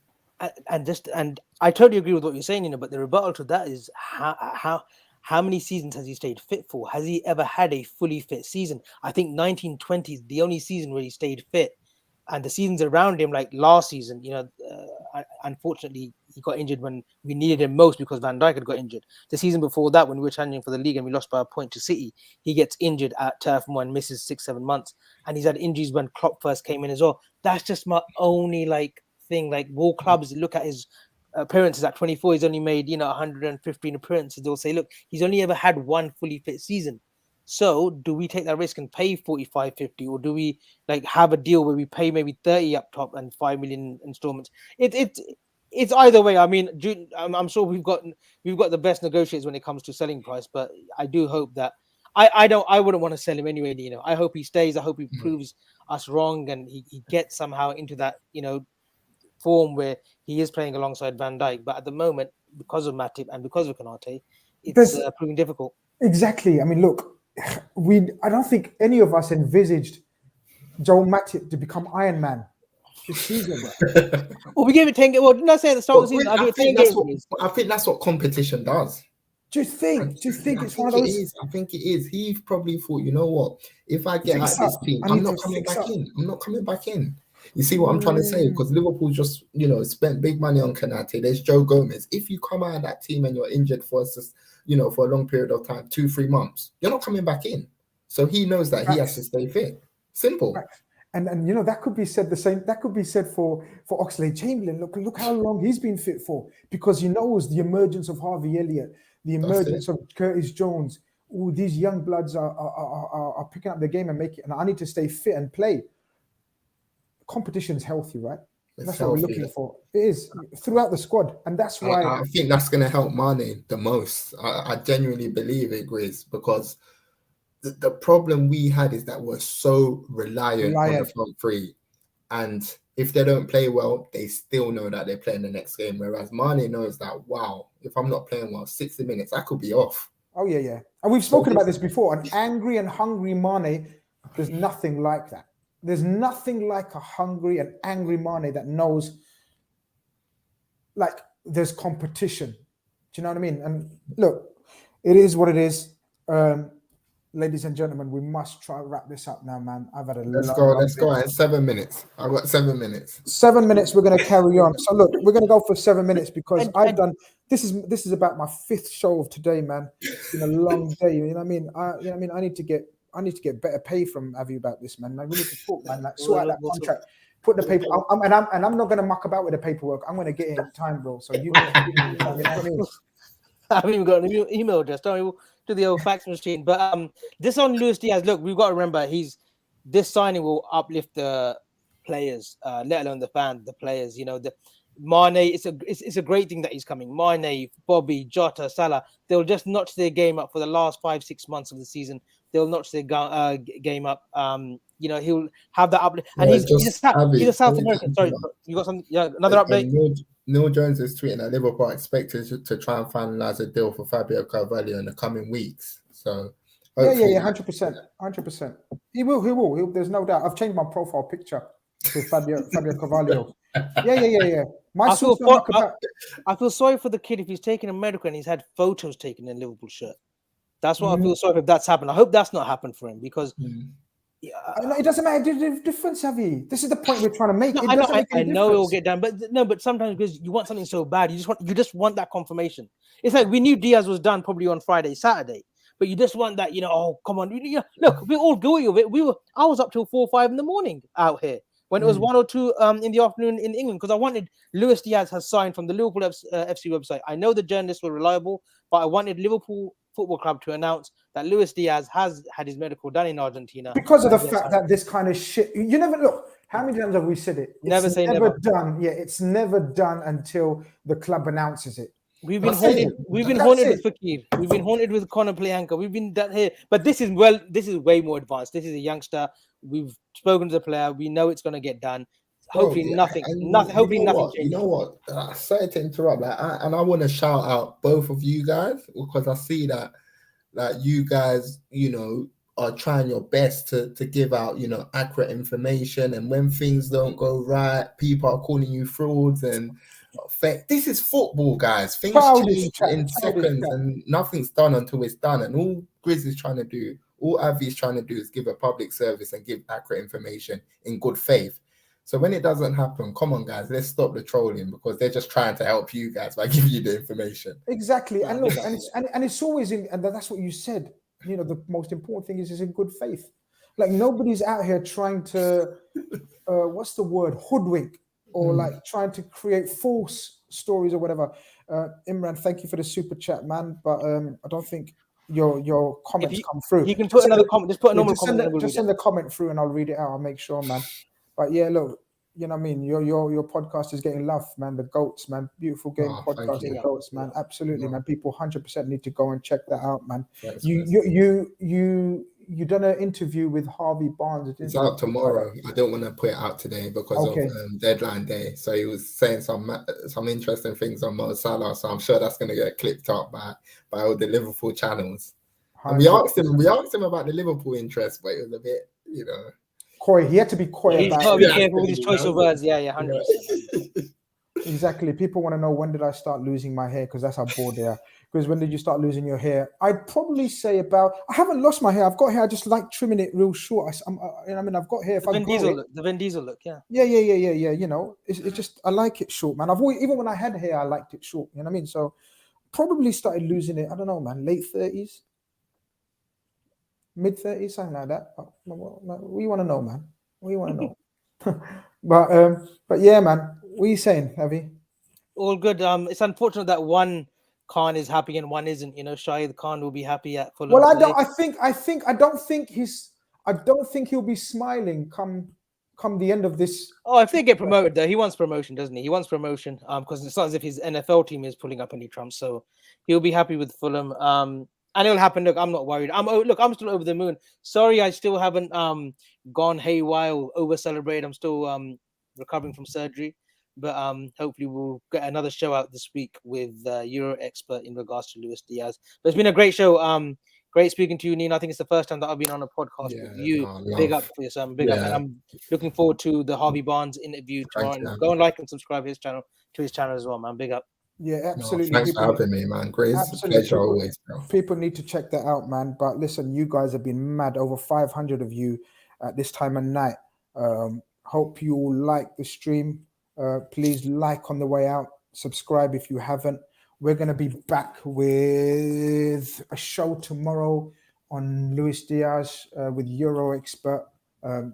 And I totally agree with what you're saying, you know, but the rebuttal to that is how many seasons has he stayed fit for? Has he ever had a fully fit season? I think 1920 is the only season where he stayed fit. And the seasons around him, like last season, you know, unfortunately, he got injured when we needed him most because Van Dijk had got injured. The season before that, when we were challenging for the league and we lost by a point to City, he gets injured at Turf Moor and misses 6-7 months. And he's had injuries when Klopp first came in as well. That's just my only thing. Like, will clubs look at his appearances at 24? He's only made, you know, 115 appearances. They'll say, look, he's only ever had one fully fit season. So do we take that risk and pay 45, 50, or do we have a deal where we pay maybe 30 up top and 5 million installments? It's either way. I mean, I'm sure we've got the best negotiators when it comes to selling price, but I do hope that I wouldn't want to sell him anyway. You know, I hope he stays. I hope he proves us wrong and he gets somehow into that, you know, form where he is playing alongside Van Dijk. But at the moment, because of Matip and because of Konate, it's proving difficult. Exactly. I mean, look. I don't think any of us envisaged Joel Matip to become Iron Man this season. Well, we gave it 10 games. Well, didn't I say at the start of the season? I think that's what competition does. Do you think it's one of those? I think it is. He probably thought, you know what? If I get out this team, I'm not coming back in. I'm not coming back in. You see what I'm trying to say? Because Liverpool just, you know, spent big money on Konate. There's Joe Gomez. If you come out of that team and you're injured for us, you know, for a long period of time, 2-3 months, you're not coming back in. So he knows that he has to stay fit. Simple. And you know, that could be said the same. That could be said for Oxlade-Chamberlain. Look how long he's been fit for, because he knows the emergence of Harvey Elliott, the emergence of Curtis Jones. All these young bloods are picking up the game and making. And I need to stay fit and play. Competition's healthy, right? That's what we're looking for. It is throughout the squad, and that's why I think that's going to help Mane the most. I genuinely believe it, Grizz, because the problem we had is that we're so reliant on the front three, and if they don't play well, they still know that they're playing the next game. Whereas Mane knows that, wow, if I'm not playing well, 60 minutes, I could be off. Oh yeah. And we've spoken about this before. An angry and hungry Mane, there's nothing like that. There's nothing like a hungry and angry Mane that knows, like, there's competition. Do you know what I mean? And look, it is what it is. Ladies and gentlemen, we must try to wrap this up now, man. I've had a Let's go in 7 minutes. I've got 7 minutes. 7 minutes, we're going to carry on. So look, we're going to go for 7 minutes because this is about my 5th show of today, man. It's been a long day. You know what I mean? I need to get better pay from Avi about this, man. We need to talk, man. Like, sort out that contract. Put the paper. I'm not going to muck about with the paperwork. I'm going to get it in time, bro. So you know what I mean? I haven't even got an email address. Don't we? To the old fax machine. But this on Luis Diaz. Look, we've got to remember this signing will uplift the players, let alone the fans, the players. You know, the Mane. It's a great thing that he's coming. Mane, Bobby, Jota, Salah. They'll just notch their game up for the last 5-6 months of the season. They'll notch their game up. You know, he'll have that uplift. And he's a South American. Sorry, you got something? Yeah, another update. Neil Jones is tweeting that Liverpool are expected to try and finalise a deal for Fabio Carvalho in the coming weeks. So, yeah, 100%. He will. There's no doubt. I've changed my profile picture to Fabio Carvalho. Yeah. I feel sorry for the kid if he's taking a medical and he's had photos taken in a Liverpool shirt. That's what I feel sorry if that's happened. I hope that's not happened for him because. It doesn't make a difference, Avi. This is the point we're trying to make. No, I know it will get done, but sometimes because you want something so bad, you just want that confirmation. It's like we knew Diaz was done probably on Friday, Saturday, but you just want that, oh, come on. Look, we're all guilty of it. I was up till 4 or 5 in the morning out here when it was 1 or 2 in the afternoon in England because I wanted Luis Diaz has signed from the Liverpool FC website. I know the journalists were reliable, but I wanted Liverpool Football Club to announce that Luis Diaz has had his medical done in Argentina because of the fact that this kind of shit. You never look. How many times have we said it? It's never done. Yeah, it's never done until the club announces it. We've been haunted with Fakir. We've been haunted with Conor Playanka. We've been done here, but this is way more advanced. This is a youngster. We've spoken to the player. We know it's going to get done. Hopefully nothing. Hopefully nothing changes. You know what? Sorry to interrupt. I want to shout out both of you guys because I see that you guys, are trying your best to give out, accurate information. And when things don't go right, people are calling you frauds and fake. This is football, guys. Things change in seconds, and nothing's done until it's done. And all Grizz is trying to do, all Avi is trying to do, is give a public service and give accurate information in good faith. So when it doesn't happen, come on, guys, let's stop the trolling because they're just trying to help you guys by giving you the information. Exactly. And look, and it's always in, and that's what you said. The most important thing is in good faith. Like nobody's out here trying to, what's the word, hoodwink or like trying to create false stories or whatever. Imran, thank you for the super chat, man. But I don't think your comments come through. You can put another comment. Just put a normal comment. Just send the comment through and I'll read it out. I'll make sure, man. But yeah, look, you know what I mean? Your podcast is getting love, man. The GOATs, man. Beautiful game podcast, the GOATs, man. Absolutely, man. People 100% need to go and check that out, man. Thanks, you done an interview with Harvey Barnes. It's out tomorrow. I don't want to put it out today because of deadline day. So he was saying some interesting things on Mo Salah. So I'm sure that's going to get clipped up by all the Liverpool channels. And we asked him about the Liverpool interest, but it was a bit, coy. He had to be coy. He's got to be careful with his choice of words. Yeah, 100%. Exactly. People want to know when did I start losing my hair because that's how bored they are. Because when did you start losing your hair? I'd probably say I haven't lost my hair. I've got hair. I just like trimming it real short. I've got hair. The Vin Diesel look. Yeah. Yeah. It's just I like it short, man. Even when I had hair, I liked it short. You know what I mean? So probably started losing it. I don't know, man. Late 30s. Mid-30s, something like that. What you want to know, man? What you want to know? But yeah, man. What are you saying, Avi? All good. It's unfortunate that one Khan is happy and one isn't. Shahid Khan will be happy at Fulham. Well, I don't think he'll be smiling come come the end of this. Oh, if they get promoted, though, he wants promotion, doesn't he? He wants promotion. Because it's not as if his NFL team is pulling up any trumps, so he'll be happy with Fulham. And it'll happen. Look, I'm not worried. I'm still over the moon. Sorry, I still haven't gone haywire or over celebrated. I'm still recovering from surgery, but hopefully we'll get another show out this week with Euro expert in regards to Luis Diaz. But it's been a great show. Great speaking to you, Nina. I think it's the first time that I've been on a podcast with you. Big up for yourself. Big up. And I'm looking forward to the Harvey Barnes interview tomorrow. And go and like and subscribe to his channel as well, man. Big up. Yeah, absolutely. Thanks for having me, man. Great pleasure always, bro. People need to check that out, man. But listen, you guys have been mad. Over 500 of you at this time of night. Hope you all like the stream. Please like on the way out. Subscribe if you haven't. We're going to be back with a show tomorrow on Luis Diaz with Euro expert.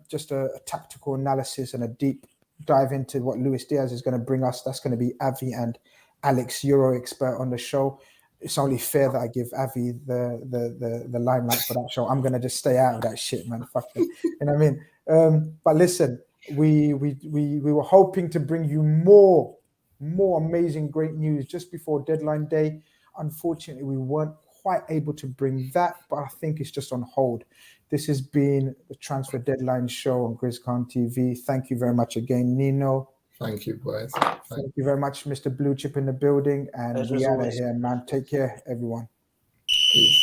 Just a tactical analysis and a deep dive into what Luis Diaz is going to bring us. That's going to be Avi and Alex, Euro expert, on the show. It's only fair that I give Avi the limelight for that show. I'm going to just stay out of that shit, man. Fuck it. You know what I mean? But listen, we were hoping to bring you more amazing, great news just before deadline day. Unfortunately, we weren't quite able to bring that, but I think it's just on hold. This has been the Transfer Deadline show on GrizzCon TV. Thank you very much again, Nino. Thank you, boys. Thank you very much, Mr. Blue Chip in the building. And we out of here, man. Take care, everyone. Peace.